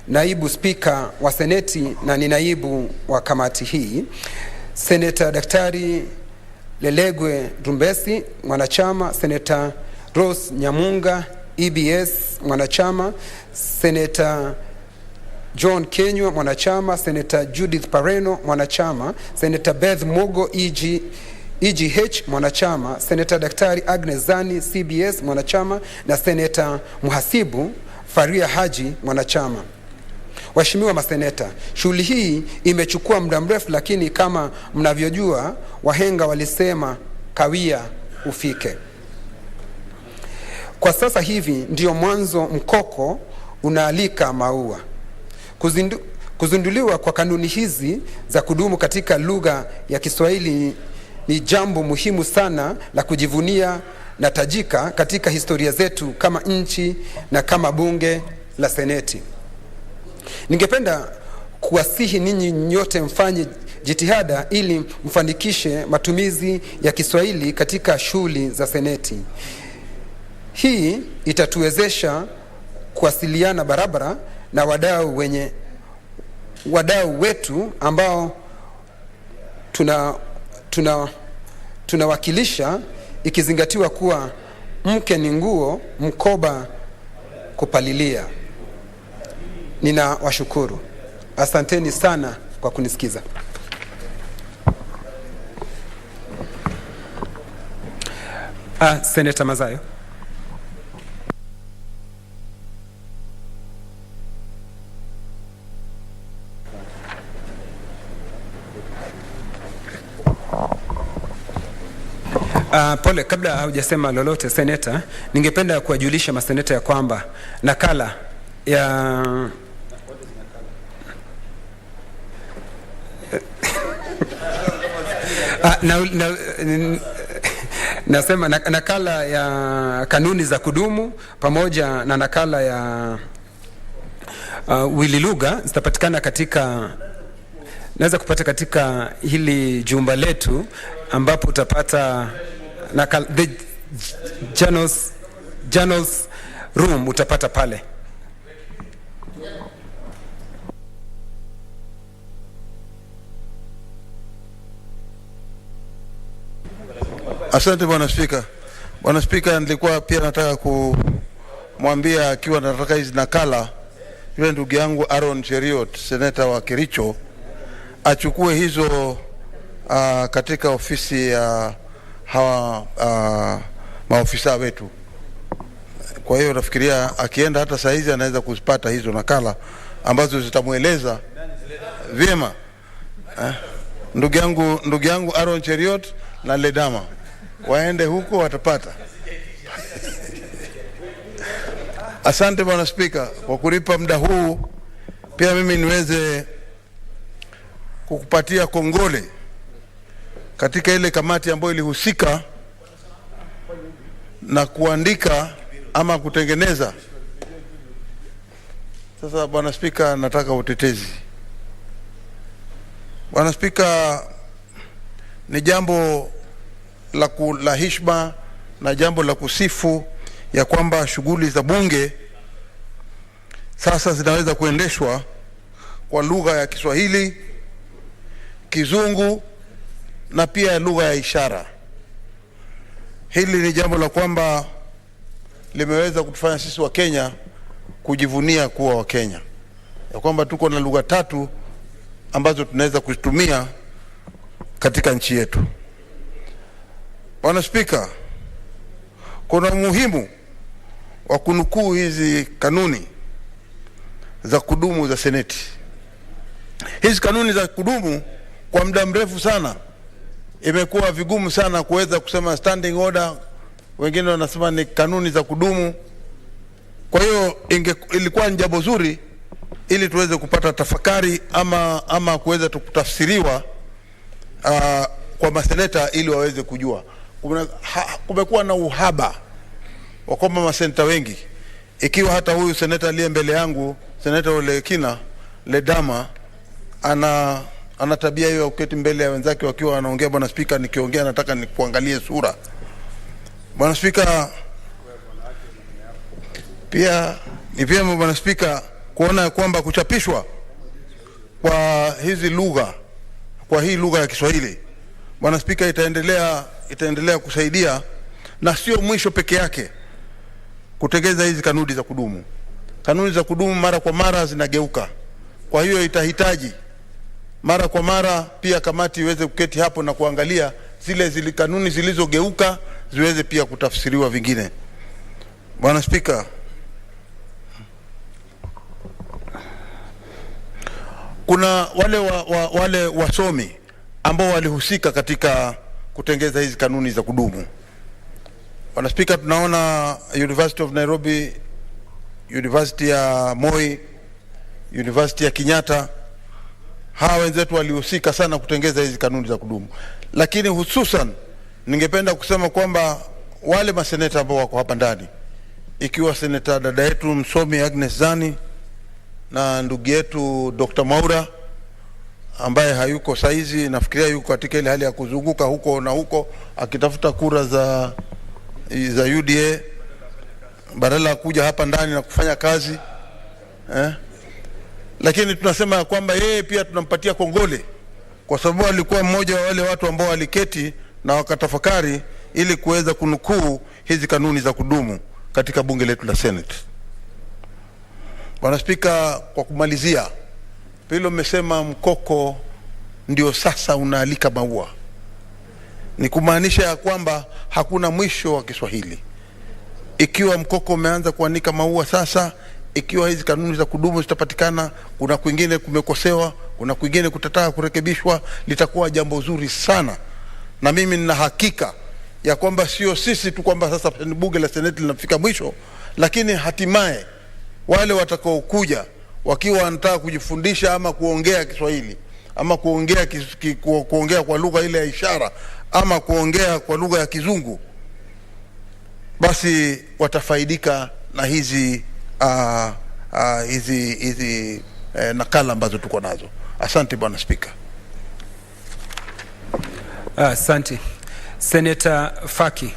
naibu Speaker wa Seneti na ni naibu wa kamati hii, Senator Daktari Lelegwe Dumbesi, mwanachama, Senator Rose Nyamunga EBS, mwanachama, Senator John Kenywa, mwanachama, Senator Judith Pareno, mwanachama, Senator Beth Mogo EGH, mwanachama, Senator Daktari Agnes Zani CBS, mwanachama, na Senator Muhasibu Faria Haji, mwanachama. Waheshimiwa maseneta, shughuli hii imechukua muda mrefu, lakini kama mnavyojua, wahenga walisema kawia ufike. Kwa sasa hivi ndio mwanzo, mkoko unaalika maua. Kuzinduliwa kwa kanuni hizi za kudumu katika lugha ya Kiswahili ni jambo muhimu sana la kujivunia na tajika katika historia zetu kama nchi na kama bunge la Seneti. Ningependa kuwasihi ninyi nyote mfanye jitihada ili mfanikishe matumizi ya Kiswahili katika shughuli za Seneti. Hii itatuwezesha kuwasiliana barabara na wadau wetu ambao tunawakilisha, ikizingatiwa kuwa mke ni nguo, mkoba kupalilia. Ninawashukuru. Asanteni sana kwa kunisikiza. Senator Mazayo. Pole, kabla hujasema lolote seneta, ningependa kuwajulisha maseneta ya kwamba nakala ya Nasema nakala ya kanuni za kudumu pamoja na nakala ya wili lugha zitapatikana naweza kupata katika hili jumba letu, ambapo utapata nakala, the journals room utapata pale. Asante Bwana Spika. Bwana Spika, nilikuwa pia nataka kumwambia akiwa nataka hizi nakala yule ndugu yangu Aaron Cheriot, seneta wa Kericho, achukue hizo katika ofisi ya hawa maofisa wetu. Kwa hiyo nafikiria akienda hata saa hizi anaweza kuzipata hizo nakala ambazo zitamueleza vyema. Ndugu yangu Aaron Cheriot na Ledama waende huko watapata. Asante Bwana Spika kwa kunipa muda huu, pia mimi niweze kukupatia kongole katika ile kamati ambayo ilihusika na kuandika ama kutengeneza. Sasa Bwana Spika, nataka utetezi. Bwana Spika, ni jambo la heshima na jambo la kusifu ya kwamba shughuli za bunge sasa zinaweza kuendeshwa kwa lugha ya Kiswahili, Kizungu na pia lugha ya ishara. Hili ni jambo la kwamba limeweza kutufanya sisi wa Kenya kujivunia kuwa wa Kenya, ya kwamba tuko na lugha 3 ambazo tunaweza kuzitumia katika nchi yetu. Bwana Spika, kuna umuhimu wa kunukuu hizi kanuni za kudumu za Seneti. Hizi kanuni za kudumu kwa muda mrefu sana imekuwa vigumu sana kuweza kusema standing order, wengine wanasema ni kanuni za kudumu. Kwa hiyo ilikuwa ni jambo zuri ili tuweze kupata tafakari ama kuweza kutafsiriwa kwa maseneta ili waweze kujua. Kumekuwa na uhaba wa kwamba maseneta wengi, ikiwa hata huyu seneta aliye mbele yangu, seneta Olekina Ledama, ana tabia hiyo ya kuketi mbele ya wenzake wakiwa wanaongea. Bwana Spika, nikiongea nataka nikuangalie sura. Bwana Spika, pia ni vyema Bwana Spika kuona kwamba kuchapishwa kwa hizi lugha, kwa hii lugha ya Kiswahili, Bwana Spika, itaendelea kusaidia, na sio mwisho peke yake kutengeza hizi kanuni za kudumu. Kanuni za kudumu mara kwa mara zinageuka. Kwa hiyo itahitaji mara kwa mara pia kamati iweze kuketi hapo na kuangalia zile kanuni zilizogeuka ziweze pia kutafsiriwa vingine. Bwana Spika, kuna wale wasomi ambao walihusika katika kutengeza hizi kanuni za kudumu. Bwana Spika, tunaona University of Nairobi, University ya Moi, University ya Kenyatta, hawa wenzetu walihusika sana kutengeza hizi kanuni za kudumu. Lakini hususan ningependa kusema kwamba wale maseneta ambao wako hapa ndani, ikiwa seneta dada yetu msomi Agnes Zani na ndugu yetu Dr. Maura ambaye hayuko saizi, nafikiria yuko katika ile hali ya kuzunguka huko na huko akitafuta kura za UDA badala ya kuja hapa ndani na kufanya kazi lakini tunasema ya kwamba yeye pia tunampatia kongole kwa sababu alikuwa mmoja wa wale watu ambao waliketi na wakatafakari ili kuweza kunukuu hizi kanuni za kudumu katika bunge letu la Senate. Bwana Spika, kwa kumalizia, pilo mmesema mkoko ndio sasa unaalika maua. Ni kumaanisha ya kwamba hakuna mwisho wa Kiswahili. Ikiwa mkoko umeanza kuanika maua sasa, ikiwa hizi kanuni za kudumu zitapatikana, kuna kwingine kumekosewa, kuna kwingine kutataka kurekebishwa, litakuwa jambo zuri sana. Na mimi nina hakika ya kwamba sio sisi tu kwamba sasa bunge la Seneti linafika mwisho, lakini hatimaye wale watakaokuja wakiwa wanataka kujifundisha ama kuongea Kiswahili, ama kuongea kwa lugha ile ya ishara ama kuongea kwa lugha ya Kizungu, basi watafaidika na hizi nakala ambazo tuko nazo. Asante Bwana Spika. Asante. Senator Faki.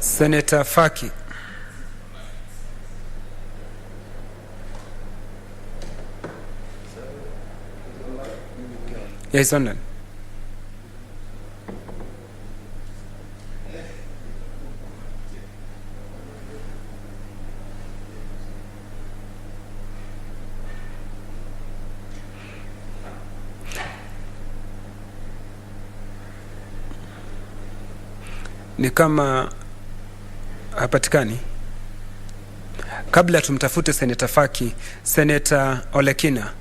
Senator Faki. Yes, online. Ni kama hapatikani. Kabla tumtafute Senator Faki, Senator Olekina.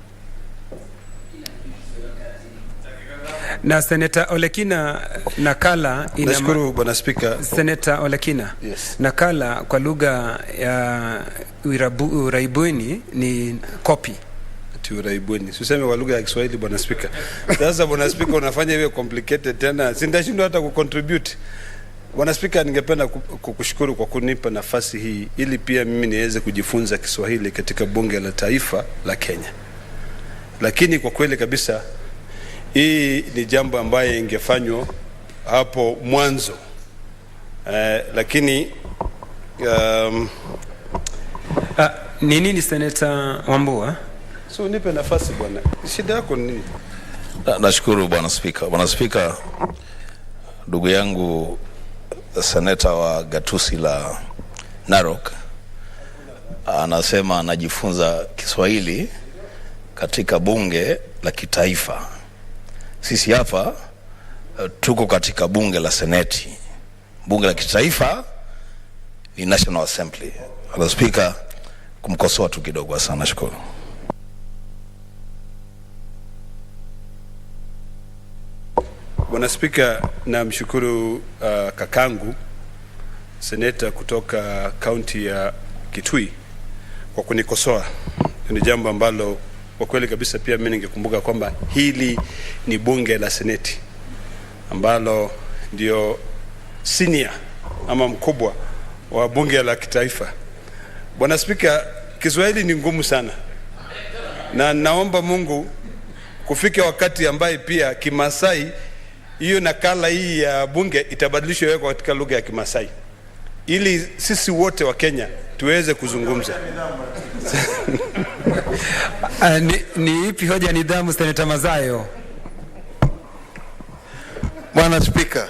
Na Senator Olekina, nakala ina... Nashukuru Bwana Spika. Senator Olekina, yes. Nakala kwa lugha ya Uraibuni ni copy. Uraibuni. Usiseme kwa lugha ya Kiswahili Bwana Spika. Sasa Bwana Spika unafanya iwe complicated tena. Sindashindwa hata kucontribute. Bwana Spika, ningependa kukushukuru kwa kunipa nafasi hii ili pia mimi niweze kujifunza Kiswahili katika bunge la taifa la Kenya. Lakini kwa kweli kabisa hii ni jambo ambaye ingefanywa hapo mwanzo. Lakini nini Senator Wambua? So nipe nafasi bwana. Shida yako nini? Nashukuru Bwana Spika. Bwana Spika, ndugu yangu seneta wa gatusi la Narok anasema anajifunza Kiswahili katika bunge la kitaifa. Sisi hapa tuko katika bunge la seneti. Bunge la kitaifa ni National Assembly. Bwana Spika, kumkosoa tu kidogo sana. Nashukuru. Bwana Spika, namshukuru kakangu seneta kutoka kaunti ya Kitui kwa kunikosoa. Ni jambo ambalo kwa kweli kabisa pia mimi ningekumbuka kwamba hili ni bunge la seneti ambalo ndio senior ama mkubwa wa bunge la kitaifa. Bwana Spika, Kiswahili ni ngumu sana, na naomba Mungu kufika wakati ambaye pia Kimasai hiyo nakala hii ya bunge itabadilishwa iwe katika lugha ya Kimasai ili sisi wote wa Kenya tuweze kuzungumza. Ni ipi hoja nidhamu Senator Mazayo? Bwana Spika,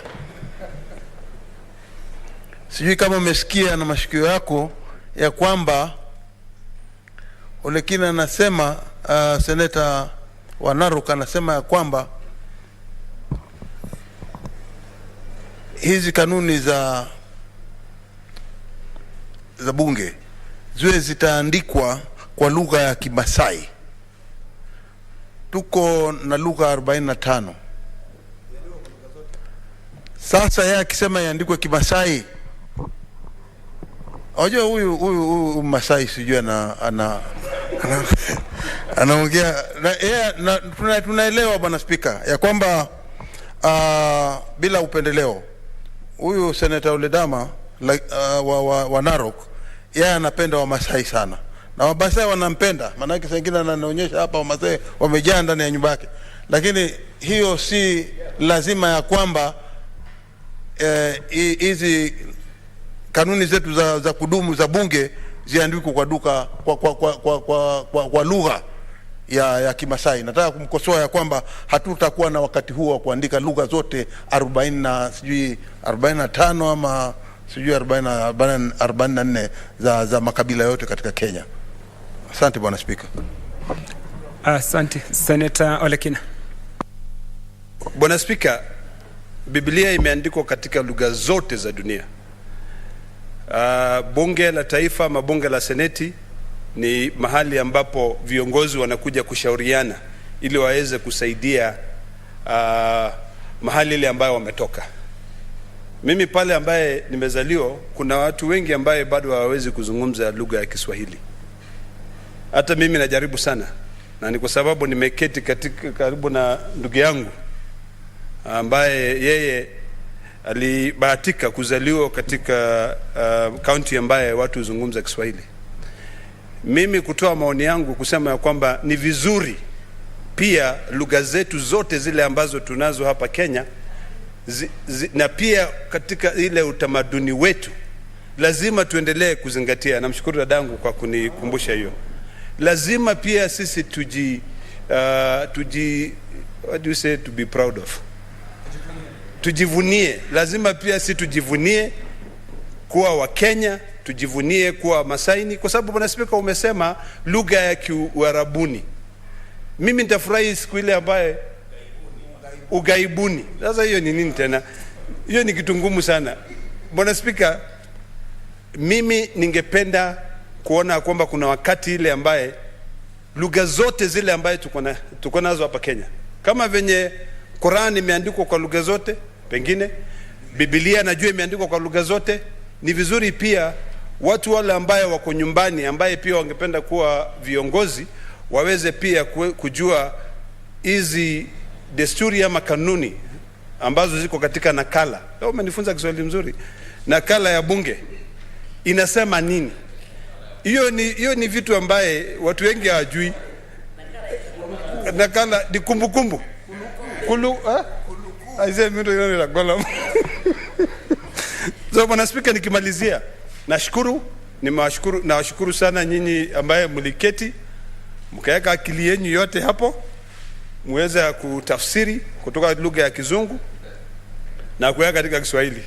sijui kama umesikia na mashikio yako ya kwamba Olekina anasema seneta wa Narok anasema ya kwamba hizi kanuni za bunge ziwe zitaandikwa kwa lugha ya Kimasai. Tuko na lugha 45. Sasa yeye akisema iandikwe Kimasai, unajua huyu Masai sijui anaongea na tunaelewa Bwana Spika ya kwamba bila upendeleo huyu Senator Oledama wa Narok yeye anapenda wa Masai sana, na Wamasai wanampenda, maana yake sengine anaonyesha hapa Wamasai wamejaa ndani ya nyumba yake. Lakini hiyo si lazima ya kwamba hizi kanuni zetu za kudumu za bunge ziandikwe kwa lugha ya Kimasai. Nataka kumkosoa ya kwamba hatutakuwa na wakati huo wa kuandika lugha zote 45 ama sijui 44 za makabila yote katika Kenya. Asante Bwana Spika. Asante. Senator Olekina. Bwana Spika, Biblia imeandikwa katika lugha zote za dunia. Bunge la taifa, mabunge la seneti ni mahali ambapo viongozi wanakuja kushauriana ili waweze kusaidia mahali ile ambayo wametoka. Mimi pale ambaye nimezaliwa kuna watu wengi ambaye bado hawawezi kuzungumza lugha ya Kiswahili. hata mimi najaribu sana, na ni kwa sababu nimeketi katika karibu na ndugu yangu ambaye yeye alibahatika kuzaliwa katika county ambaye watu huzungumza Kiswahili. Mimi kutoa maoni yangu kusema ya kwamba ni vizuri pia lugha zetu zote zile ambazo tunazo hapa Kenya na pia katika ile utamaduni wetu lazima tuendelee kuzingatia. Namshukuru dadangu kwa kunikumbusha hiyo. Lazima pia sisi what do you say, to be proud of, tujivunie. Lazima pia sisi tujivunie kuwa wa Kenya, tujivunie kuwa Masaini, kwa sababu Bwana Spika umesema lugha ya Kiarabuni. Mimi nitafurahi siku ile ambaye ugaibuni. Sasa hiyo ni nini tena? Hiyo ni kitu ngumu sana. Bwana Spika, mimi ningependa kuona kwamba kuna wakati ile ambaye lugha zote zile ambaye tuko nazo hapa Kenya, kama venye Qur'an imeandikwa kwa lugha zote, pengine Biblia najua imeandikwa kwa lugha zote, ni vizuri pia watu wale ambaye wako nyumbani ambaye pia wangependa kuwa viongozi waweze pia kujua hizi desturi ama kanuni ambazo ziko katika nakala. Leo umenifunza Kiswahili mzuri. Nakala ya bunge inasema nini? Hiyo ni vitu ambaye watu wengi hawajui. Nakala ni kumbukumbu. Aisee mimi ndio la gola. So Bwana Spika, nikimalizia, nawashukuru sana nyinyi ambaye mliketi mkaweka akili yenu yote hapo muweze kutafsiri kutoka lugha ya Kizungu na kuweka katika Kiswahili.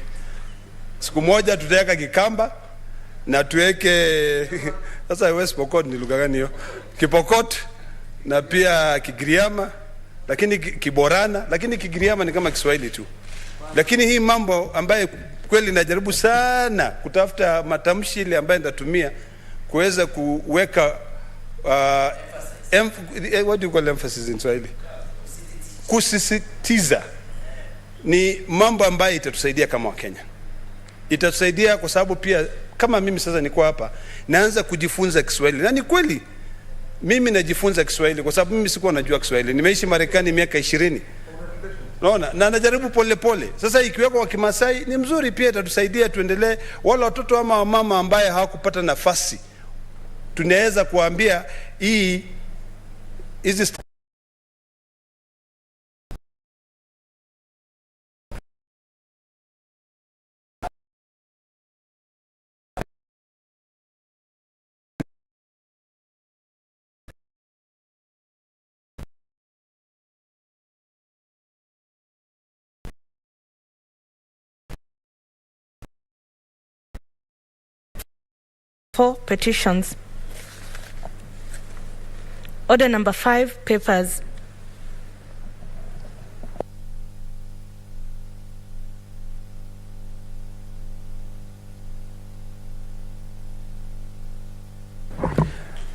Siku moja tutaweka Kikamba na tuweke sasa West Pokot ni lugha gani hiyo? Kipokot na pia Kigiriama, lakini Kiborana, lakini Kigiriama ni kama Kiswahili tu. Lakini hii mambo ambaye kweli najaribu sana kutafuta matamshi ile ambaye nitatumia kuweza kuweka what do you call emphasis in Swahili? Kusisitiza ni mambo ambayo itatusaidia kama Wakenya. Itatusaidia kwa sababu pia kama mimi sasa niko hapa naanza kujifunza Kiswahili. Na ni kweli mimi najifunza Kiswahili kwa sababu mimi sikuwa najua Kiswahili. Nimeishi Marekani miaka 20. Unaona? Na najaribu pole pole. Sasa ikiweko wa Kimasai ni mzuri pia, itatusaidia tuendelee. Wale watoto ama mama ambaye hawakupata nafasi, tunaweza kuambia hizi petitions. Order number 5, papers.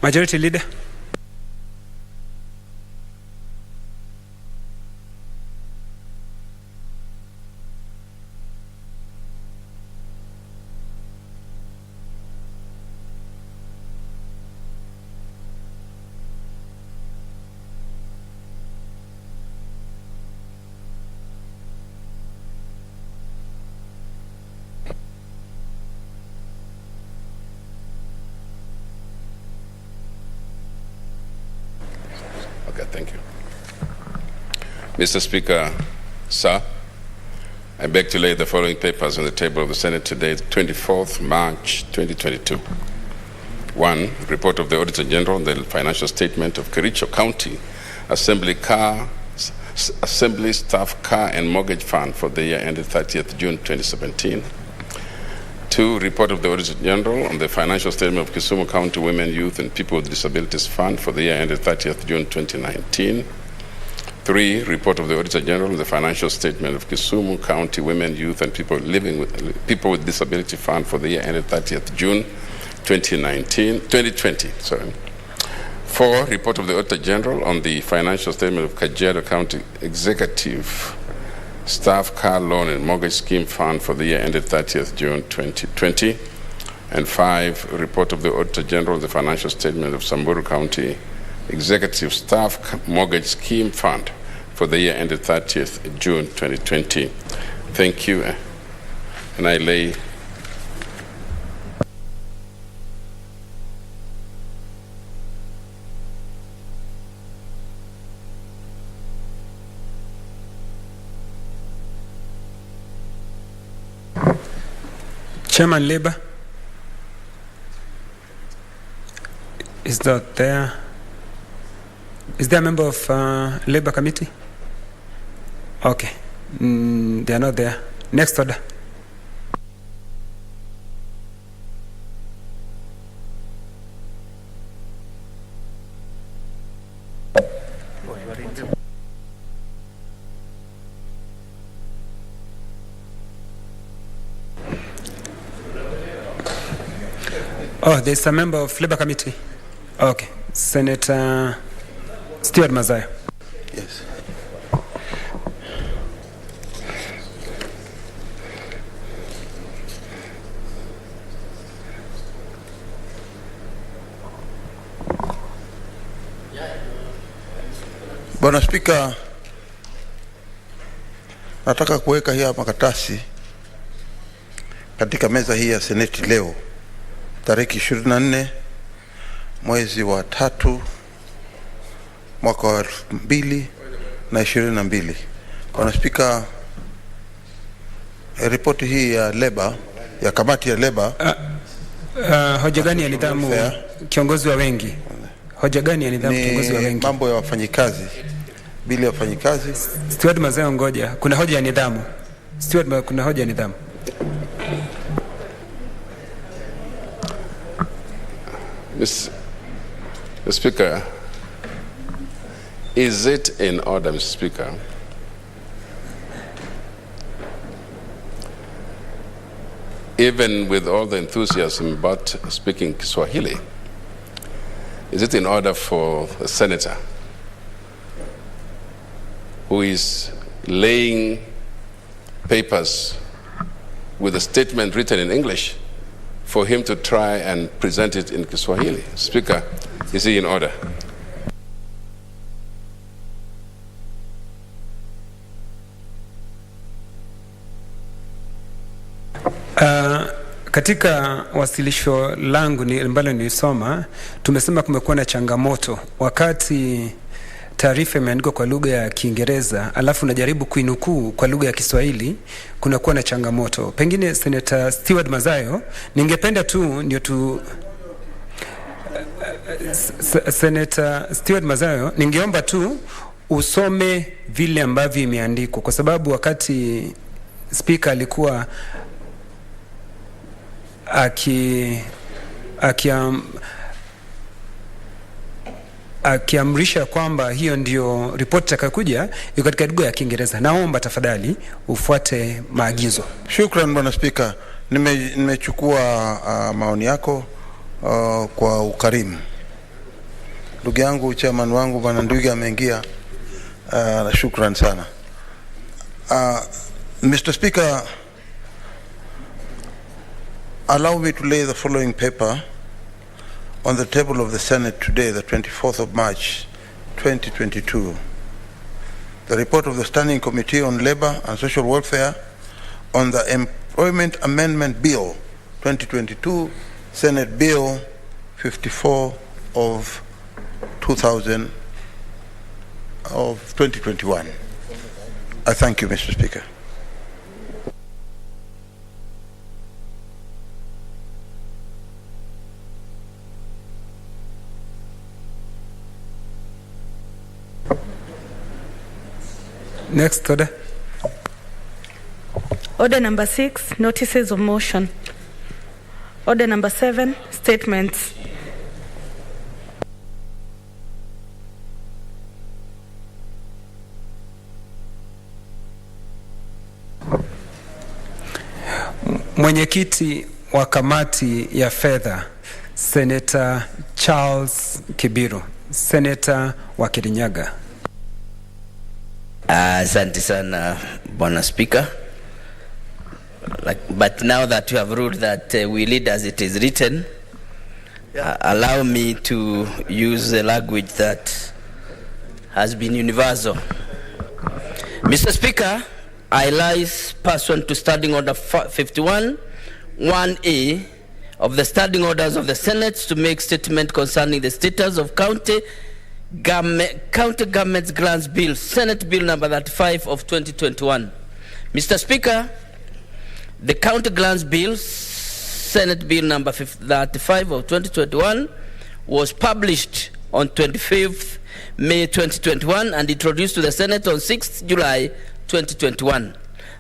Majority Leader. Okay, thank you. Mr. Speaker, sir, I beg to lay the following papers on the table of the Senate today, 24th March 2022. 1. Report of the Auditor General on the financial statement of Kericho County Assembly Staff Car and Mortgage Fund for the year ended 30th June 2017. 2. Report of the Auditor General on the financial statement of Kisumu County Women, Youth and People with Disabilities Fund for the year ended 30th June 2019. 3. Report of the Auditor General on the financial statement of Kisumu County Women, Youth and People with Disability Fund for the year ended 30th June 2020. 4. Report of the Auditor General on the financial statement of Kajiado County Executive Staff Car Loan and Mortgage Scheme Fund for the year ended 30th June 2020. And 5, report of the Auditor General of the financial statement of Samburu County Executive Staff Mortgage Scheme Fund for the year ended 30th June 2020. Thank you. And I lay Chairman Labour is not there. Is there a member of Labour Committee? Okay, they are not there. Next order. Oh, there's a member of Labour Committee. Okay, Senator Stewart Mazayo. Yes. Bwana Spika, nataka kuweka hii makaratasi katika meza hii ya Seneti leo tarehe 24 mwezi wa 3 mwaka wa 2022. Bwana Spika, ripoti hii ya Labour, ya kamati ya Labour, hoja gani ya nidhamu kiongozi wa wengi? Hoja gani ya nidhamu kiongozi wa wengi? Mambo ya wafanyikazi, bili ya wafanyikazi. Stewart Mazayo, ngoja. Kuna hoja ya nidhamu. Stewart, kuna hoja ya nidhamu. Mr. Speaker, is it in order, Mr. Speaker, even with all the enthusiasm about speaking Kiswahili, is it in order for a senator who is laying papers with a statement written in English for him to try and present it in Kiswahili? Speaker, is he in order? Katika wasilisho langu ambalo nilisoma, tumesema kumekuwa na changamoto wakati taarifa imeandikwa kwa lugha ya Kiingereza alafu unajaribu kuinukuu kwa lugha ya Kiswahili, kunakuwa na changamoto. Pengine Senator Stewart Mazayo, ningependa tu ndio tu Senator Stewart Mazayo, ningeomba tu usome vile ambavyo imeandikwa, kwa sababu wakati speaker alikuwa akiamrisha kwamba hiyo ndio ripoti takayokuja iko katika lugha ya Kiingereza. Naomba tafadhali ufuate maagizo. Shukran Bwana Spika, nimechukua maoni yako kwa ukarimu. Ndugu yangu chairman wangu Bwana Ndugi ameingia, shukran sana. Mr. Speaker, allow me to lay the following paper on the table of the Senate today, the 24th of March, 2022. The report of the Standing Committee on Labor and Social Welfare on the Employment Amendment Bill 2022, Senate Bill 54 of 2021. I thank you, Mr. Speaker. Next order. Order number 6, notices of motion. Order number 7, statements. Mwenyekiti wa kamati ya fedha Senator Charles Kibiru. Senator wa Kirinyaga. Asante sana Bwana Spika. But now that you have ruled that we lead as it is written, allow me to use the language that has been universal. Mr. Speaker, I rise pursuant to Standing Order 51, 1A of the Standing Orders of the Senate to make statement concerning the status of county government's grants bill, Senate Bill number 35 of 2021. Mr. Speaker, the county grants bill, Senate Bill number 35 of 2021, was published on 25th May 2021 and introduced to the Senate on 6th July 2021.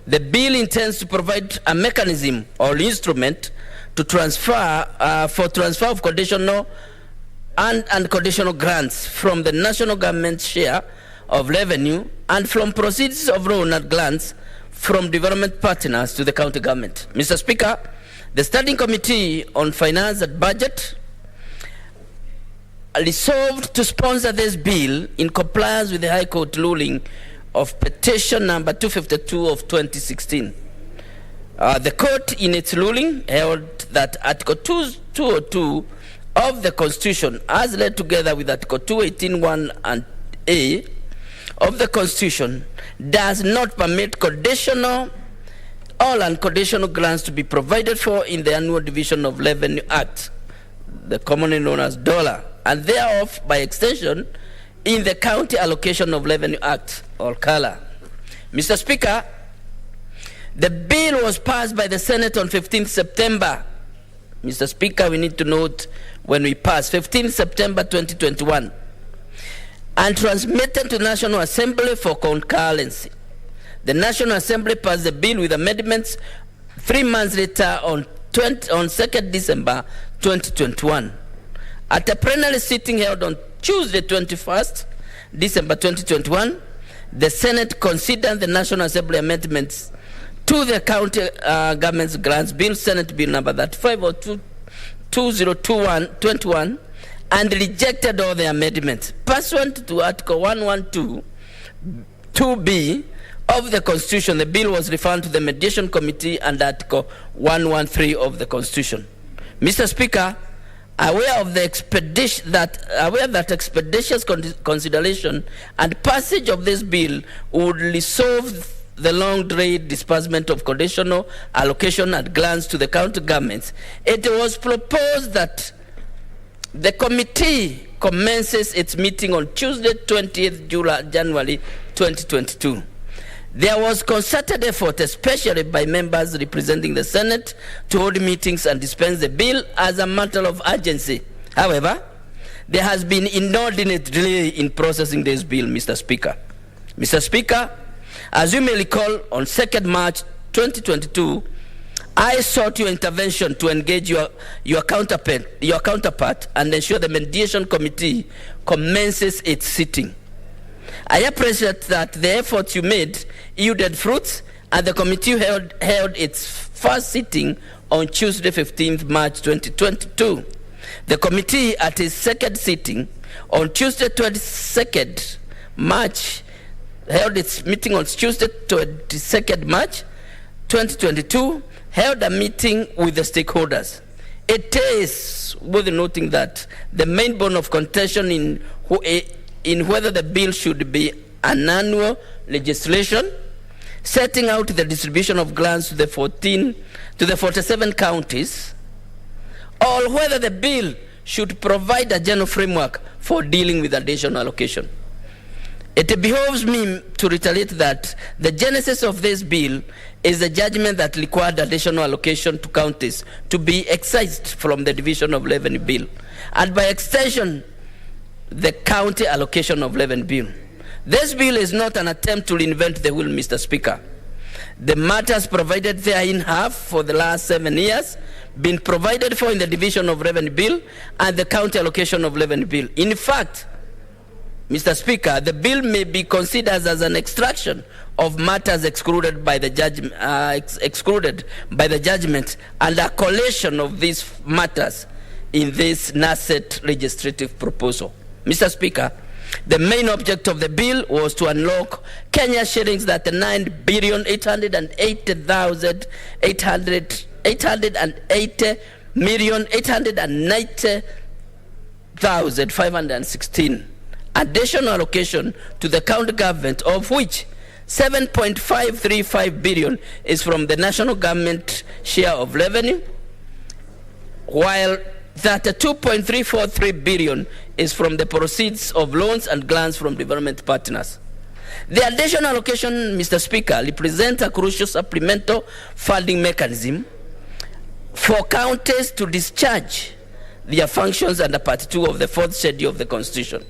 The bill intends to provide a mechanism or instrument to transfer of conditional and unconditional grants from the national government's share of revenue and from proceeds of loan and grants from development partners to the county government. Mr. Speaker, the Standing Committee on Finance and Budget resolved to sponsor this bill in compliance with the High Court ruling of petition number 252 of 2016. The court in its ruling held that Article 202 of the Constitution, as read together with Article 218(1) and A of the Constitution, does not permit conditional or unconditional grants to be provided for in the Annual Division of Revenue Act, the commonly known as DOLA, and thereof, by extension, in the County Allocation of Revenue Act, or CALA. Mr. Speaker, the bill was passed by the Senate on 15th September. Mr. Speaker, we need to note when we passed, 15th September 2021, and transmitted to the National Assembly for concurrency. The National Assembly passed the bill with amendments 3 months later on 2nd December 2021. At a plenary sitting held on Tuesday 21st December 2021, the Senate considered the National Assembly amendments to the county government's grants bill, Senate Bill number 35 of 2021, and rejected all the amendments. Pursuant to Article 112 2B of the Constitution, the bill was referred to the Mediation Committee and Article 113 of the Constitution. Mr. Speaker, aware that expeditious consideration and passage of this bill would resolve the long-delayed disbursement of conditional allocation and grants to the county governments, it was proposed that the committee commences its meeting on Tuesday, 20th January 2022. There was concerted effort, especially by members representing the Senate, to hold meetings and dispense the bill as a matter of urgency. However, there has been inordinate delay in processing this bill, Mr. Speaker. Mr. Speaker, as you may recall, on 2nd March 2022, I sought your intervention to engage your counterpart and ensure the Mediation Committee commences its sitting. I appreciate that the efforts you made yielded fruits, and the committee held its first sitting on Tuesday, 15th March 2022. The committee, at its second sitting on Tuesday, 22nd March, held its meeting on Tuesday, 22nd March 2022, held a meeting with the stakeholders. It is worth noting that the main bone of contention in whether the bill should be an annual legislation setting out the distribution of grants to the 47 counties, or whether the bill should provide a general framework for dealing with additional allocation. It behoves me to reiterate that the genesis of this bill is the judgment that required additional allocation to counties to be excised from the Division of Revenue Bill, and by extension, the County Allocation of Revenue Bill. This bill is not an attempt to reinvent the wheel, Mr. Speaker. The matters provided therein have, for the last 7 years, been provided for in the Division of Revenue Bill and the County Allocation of Revenue Bill. In fact, Mr. Speaker, the bill may be considered as an extraction of matters excluded by the judgment and a collation of these matters in this nascent legislative proposal. Mr. Speaker, The main object of the bill was to unlock Kenya shillings that 9,880,516 additional allocation to the county government, of which 7.535 billion is from the national government share of revenue, while that 2.343 billion is from the proceeds of loans and grants from development partners. The additional allocation, Mr. Speaker, represents a crucial supplemental funding mechanism for counties to discharge their functions under Part 2 of the 4th schedule of the Constitution.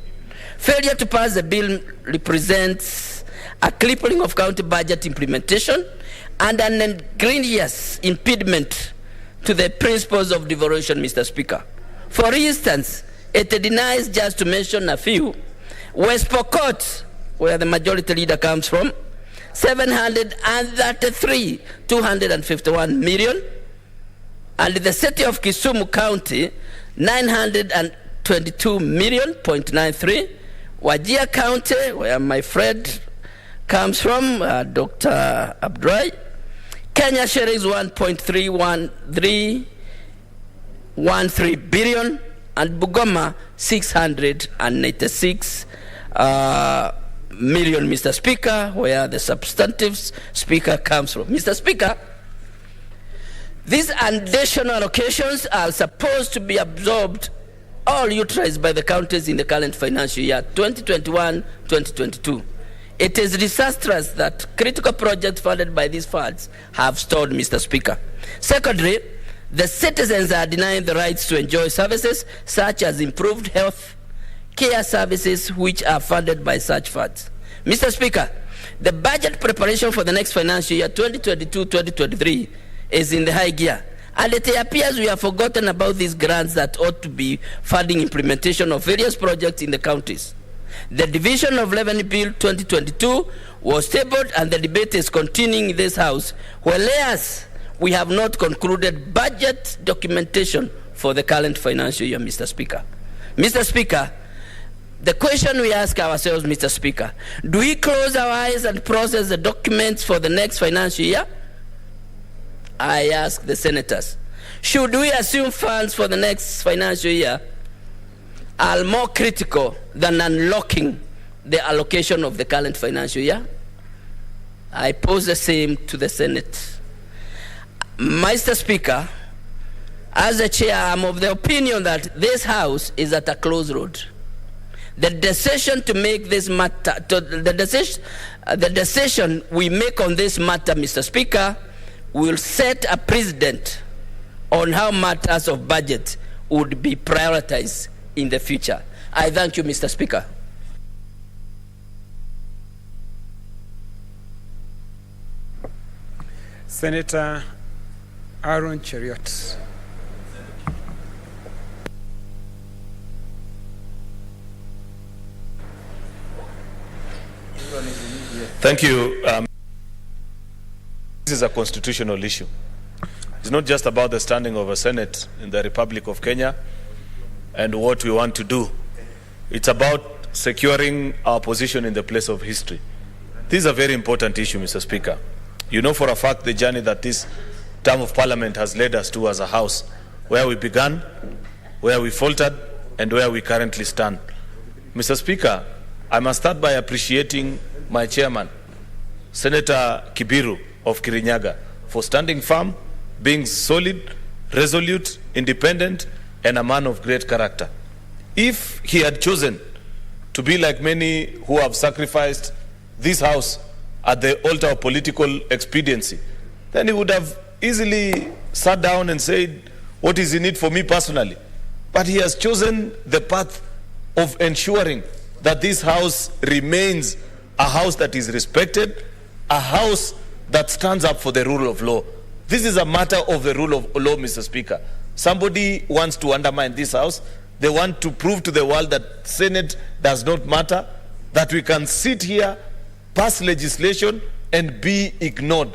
Failure to pass the bill represents a crippling of county budget implementation and an egregious impediment to the principles of devolution, Mr. Speaker. For instance, it denies, just to mention a few, West Pokot, where the majority leader comes from, 733,251 million, and the city of Kisumu County, 922 million, 0.93, Wajir County, where my friend comes from, Dr. Abdrai, Kenya shillings 1.313 billion, and Bungoma 696 million, Mr. Speaker, where the substantive speaker comes from. Mr. Speaker, these additional allocations are supposed to be absorbed or utilized by the counties in the current financial year 2021-2022. It is disastrous that critical projects funded by these funds have stalled, Mr. Speaker. Secondly, the citizens are denying the rights to enjoy services such as improved health care services which are funded by such funds. Mr. Speaker, the budget preparation for the next financial year 2022-2023 is in the high gear, and it appears we have forgotten about these grants that ought to be funding implementation of various projects in the counties. The Division of Revenue Bill 2022 was tabled and the debate is continuing in this House, whereas we have not concluded budget documentation for the current financial year, Mr. Speaker. Mr. Speaker, the question we ask ourselves, Mr. Speaker, do we close our eyes and process the documents for the next financial year? I ask the senators. Should we assume funds for the next financial year are more critical than unlocking the allocation of the current financial year? I pose the same to the Senate. Mr. Speaker, as a chair, I'm of the opinion that this House is at a crossroad. The decision to make this matter, the decision we make on this matter, Mr. Speaker, will set a precedent on how matters of budget would be prioritized in the future. I thank you, Mr. Speaker. Senator Aaron Cheriot. Thank you. This is a constitutional issue. It's not just about the standing of a Senate in the Republic of Kenya and what we want to do. It's about securing our position in the place of history. This is a very important issue, Mr. Speaker. You know for a fact the journey that this term of parliament has led us to as a House, where we began, where we faltered, and where we currently stand. Mr. Speaker, I must start by appreciating my chairman, Senator Kibiru of Kirinyaga, for standing firm, being solid, resolute, independent, and a man of great character. If he had chosen to be like many who have sacrificed this House at the altar of political expediency, then he would have easily sat down and said, what is in it for me personally? But he has chosen the path of ensuring that this House remains a House that is respected, a House that stands up for the rule of law. This is a matter of the rule of law, Mr. Speaker. Somebody wants to undermine this House. They want to prove to the world that Senate does not matter, that we can sit here, pass legislation, and be ignored.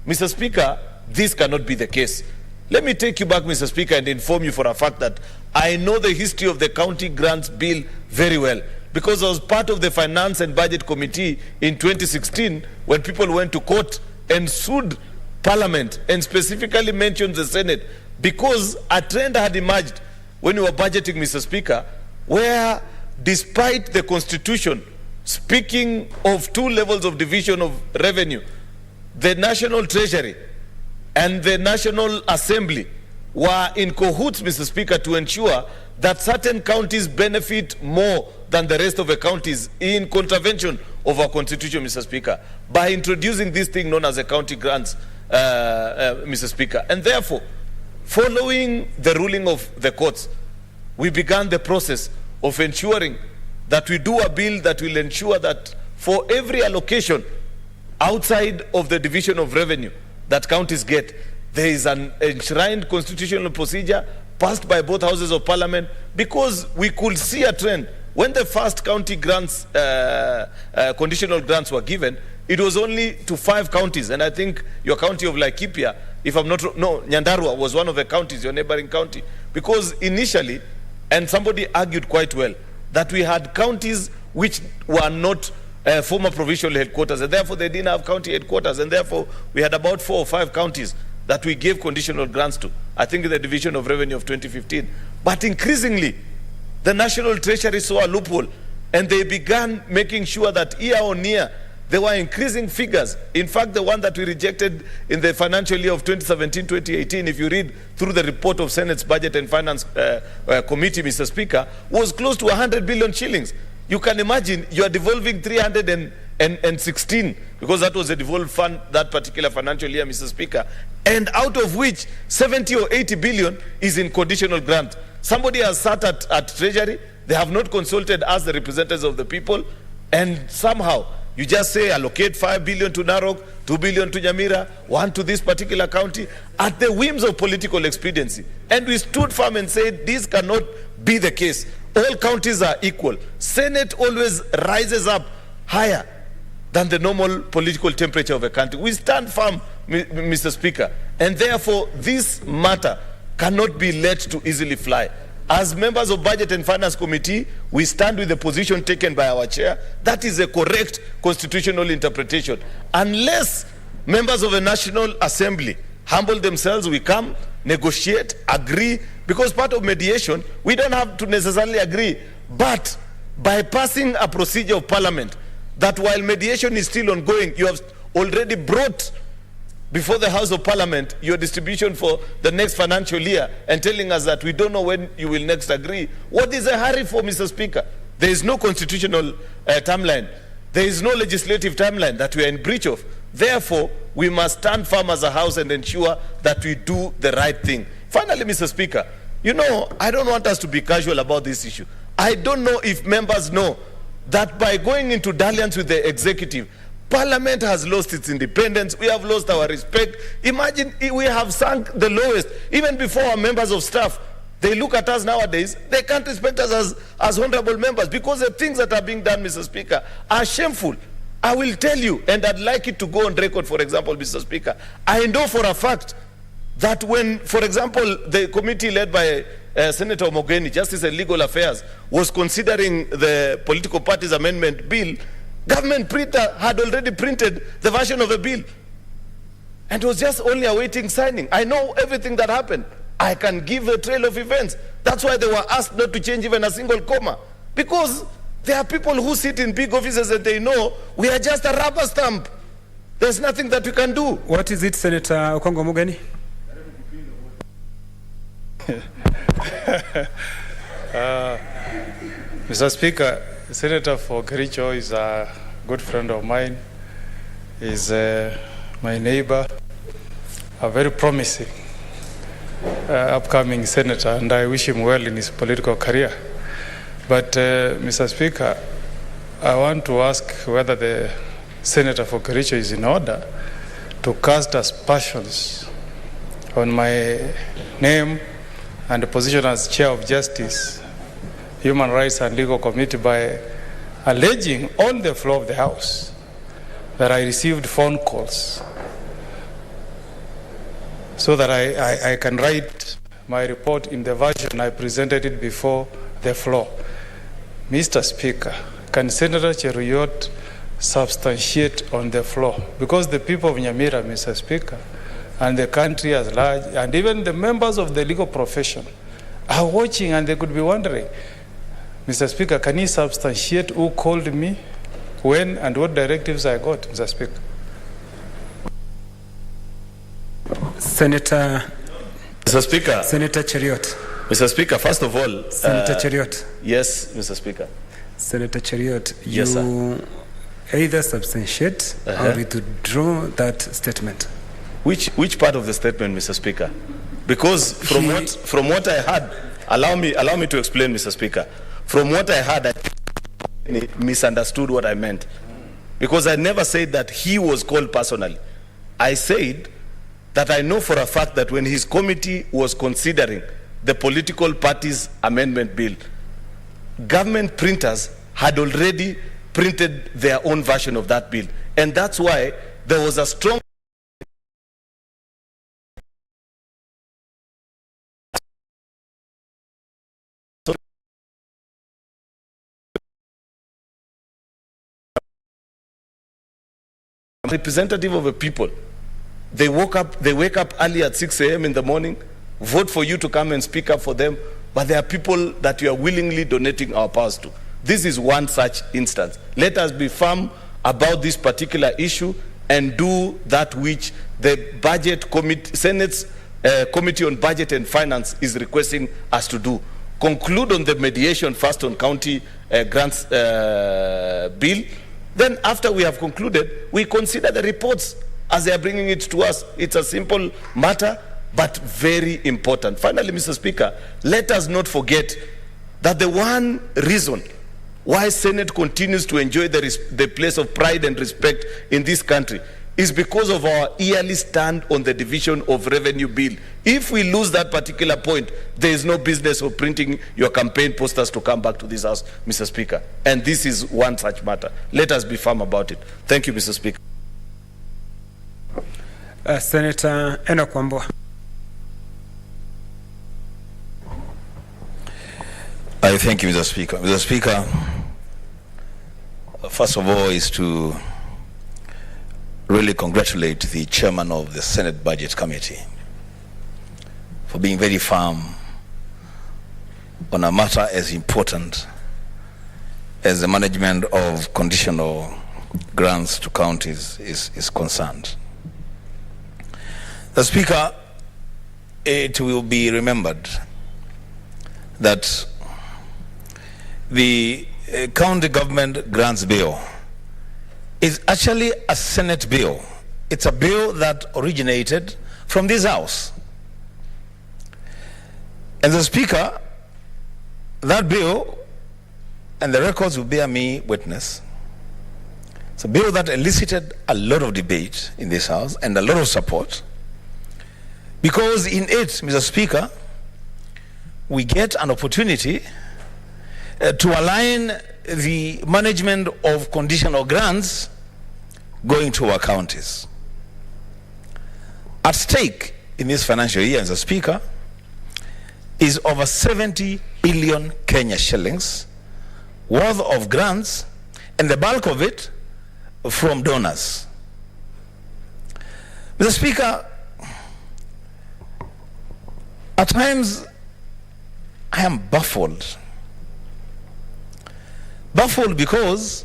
Mr. Speaker, this cannot be the case. Let me take you back, Mr. Speaker, and inform you for a fact that I know the history of the County Grants Bill very well. because I was part of the Finance and Budget Committee in 2016 when people went to court and sued Parliament and specifically mentioned the Senate, because a trend had emerged when we were budgeting, Mr. Speaker, where despite the Constitution speaking of 2 levels of division of revenue, the National Treasury and the National Assembly were in cahoots, Mr. Speaker, to ensure that certain counties benefit more than the rest of the counties in contravention of our Constitution, Mr. Speaker, by introducing this thing known as a county grants, Mr. Speaker. And therefore, following the ruling of the courts, we began the process of ensuring that we do a bill that will ensure that for every allocation outside of the division of revenue that counties get, there is an enshrined constitutional procedure passed by both houses of parliament, because we could see a trend. When the first county grants, conditional grants were given, it was only to 5 counties, and I think your county of Laikipia, if I'm not wrong, no, Nyandarua was one of the counties, your neighboring county, because initially, and somebody argued quite well, that we had counties which were not former provincial headquarters, and therefore they didn't have county headquarters, and therefore we had about 4 or 5 counties that we gave conditional grants to, I think in the division of revenue of 2015. But increasingly, the National Treasury saw a loophole, and they began making sure that year on year, there were increasing figures. In fact, the one that we rejected in the financial year of 2017-2018, if you read through the report of Senate's Budget and Finance Committee, Mr. Speaker, was close to 100 billion shillings. You can imagine you are devolving 316, because that was a devolved fund that particular financial year, Mr. Speaker, and out of which 70 or 80 billion is in conditional grant. Somebody has sat at Treasury, they have not consulted us, the representatives of the people, and somehow you just say allocate 5 billion to Narok, 2 billion to Nyamira, 1 to this particular county, at the whims of political expediency. And we stood firm and said this cannot be the case. All counties are equal. Senate always rises up higher than the normal political temperature of a country. We stand firm, Mr. Speaker, and therefore this matter cannot be let to easily fly. As members of Budget and Finance Committee, we stand with the position taken by our chair. That is a correct constitutional interpretation. Unless members of the National Assembly humble themselves, we come, negotiate, agree, because part of mediation, we don't have to necessarily agree, but by passing a procedure of Parliament, that while mediation is still ongoing, you have already brought before the House of Parliament your distribution for the next financial year, and telling us that we don't know when you will next agree. What is a hurry for, Mr. Speaker? There is no constitutional timeline. There is no legislative timeline that we are in breach of. Therefore, we must stand firm as a House and ensure that we do the right thing. Finally, Mr. Speaker, you know, I don't want us to be casual about this issue. I don't know if members know that by going into dalliance with the executive, Parliament has lost its independence. We have lost our respect. Imagine we have sunk the lowest. Even before our members of staff, they look at us nowadays, they can't respect us as honorable members, because the things that are being done, Mr. Speaker, are shameful. I will tell you, and I'd like it to go on record, for example, Mr. Speaker, I know for a fact that when, for example, the committee led by Senator Mogeni, Justice and Legal Affairs, was considering the Political Parties Amendment Bill, government printer had already printed the version of the bill and was just only awaiting signing. I know everything that happened. I can give a trail of events. That's why they were asked not to change even a single comma, because there are people who sit in big offices and they know we are just a rubber stamp. There's nothing that we can do. What is it, Senator Okongo Mogeni? Mr. Speaker, Senator for Kericho is a good friend of mine. He's my neighbor, a very promising upcoming senator, and I wish him well in his political career. But Mr. Speaker, I want to ask whether the senator for Kericho is in order to cast aspersions on my name and the position as Chair of Justice, Human Rights and Legal Committee by alleging on the floor of the House that I received phone calls so that I can write my report in the version I presented it before the floor. Mr. Speaker, can Senator Cheruiyot substantiate on the floor? Because the people of Nyamira, Mr. Speaker, and the country as large, and even the members of the legal profession are watching, and they could be wondering, Mr. Speaker, can he substantiate who called me, when, and what directives I got, Mr. Speaker? Senator Cheruiyot. Mr. Speaker, first of all, Senator Cheruiyot. Yes, Mr. Speaker. Senator Cheruiyot, Yes, you either substantiate or withdraw that statement. Which part of the statement, Mr. Speaker? Because from what I heard, allow me to explain, Mr. Speaker. From what I heard, I misunderstood what I meant. Because I never said that he was called personally. I said that I know for a fact that when his committee was considering the political parties amendment bill, government printers had already printed their own version of that bill. And that's why there was a strong representative of the people. They wake up early at 6 a.m. in the morning, vote for you to come and speak up for them, but there are people that you are willingly donating our powers to. This is one such instance. Let us be firm about this particular issue and do that which the budget committee, Senate's Committee on Budget and Finance is requesting us to do. Conclude on the mediation first on county grants bill. Then after we have concluded, we consider the reports as they are bringing it to us. It's a simple matter, but very important. Finally, Mr. Speaker, let us not forget that the one reason why Senate continues to enjoy the place of pride and respect in this country is because of our yearly stand on the division of revenue bill. If we lose that particular point, there is no business of printing your campaign posters to come back to this house, Mr. Speaker. And this is one such matter. Let us be firm about it. Thank you, Mr. Speaker. Senator Enoch Wambua. I thank you, Mr. Speaker. Mr. Speaker, first of all is to really congratulate the chairman of the Senate Budget Committee for being very firm on a matter as important as the management of conditional grants to counties is concerned. The Speaker, it will be remembered that the county government grants bill is actually a Senate bill. It's a bill that originated from this house. And the Speaker, that bill, and the records will bear me witness, it's a bill that elicited a lot of debate in this house and a lot of support, because in it, Mr. Speaker, we get an opportunity to align the management of conditional grants going to our counties. At stake in this financial year, Mr. Speaker, is over 70 billion Kenya shillings worth of grants, and the bulk of it from donors. Mr. Speaker, at times I am baffled because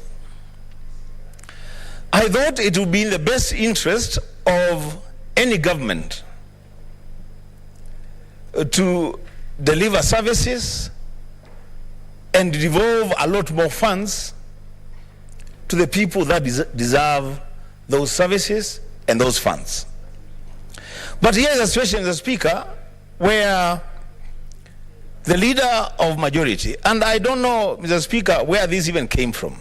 I thought it would be in the best interest of any government to deliver services and devolve a lot more funds to the people that deserve those services and those funds. But here's a situation, Mr. Speaker, where the leader of majority, and I don't know, Mr. Speaker, where this even came from.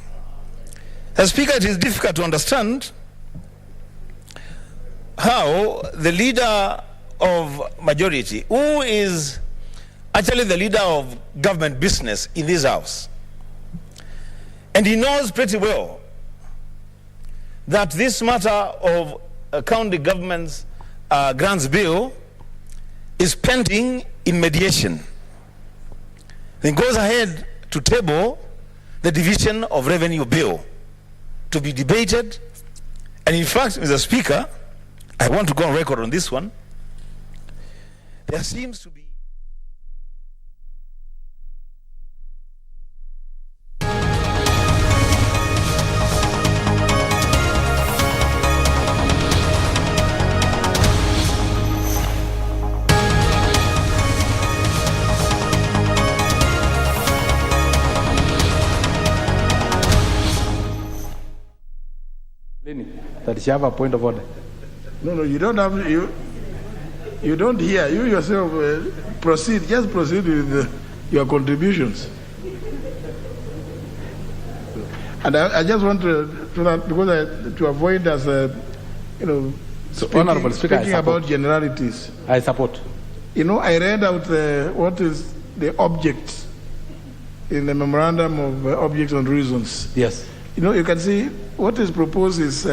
Mr. Speaker, it is difficult to understand how the leader of majority, who is actually the leader of government business in this house, and he knows pretty well that this matter of county government's grants bill is pending in mediation. Then goes ahead to table the division of revenue bill to be debated. And in fact, Mr. Speaker, I want to go on record on this one. There seems to be that she have a point of order. No, you don't have you don't hear. You yourself proceed. Just proceed with your contributions. And I just want to because to avoid us, Honorable Speaker, speaking about generalities. I support. I read out what is the object in the memorandum of objects and reasons. Yes. You can see what is proposed is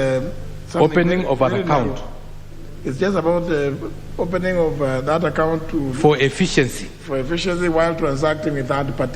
opening of an account. Narrow. It's just about the opening of that account for efficiency. For efficiency while transacting with third party.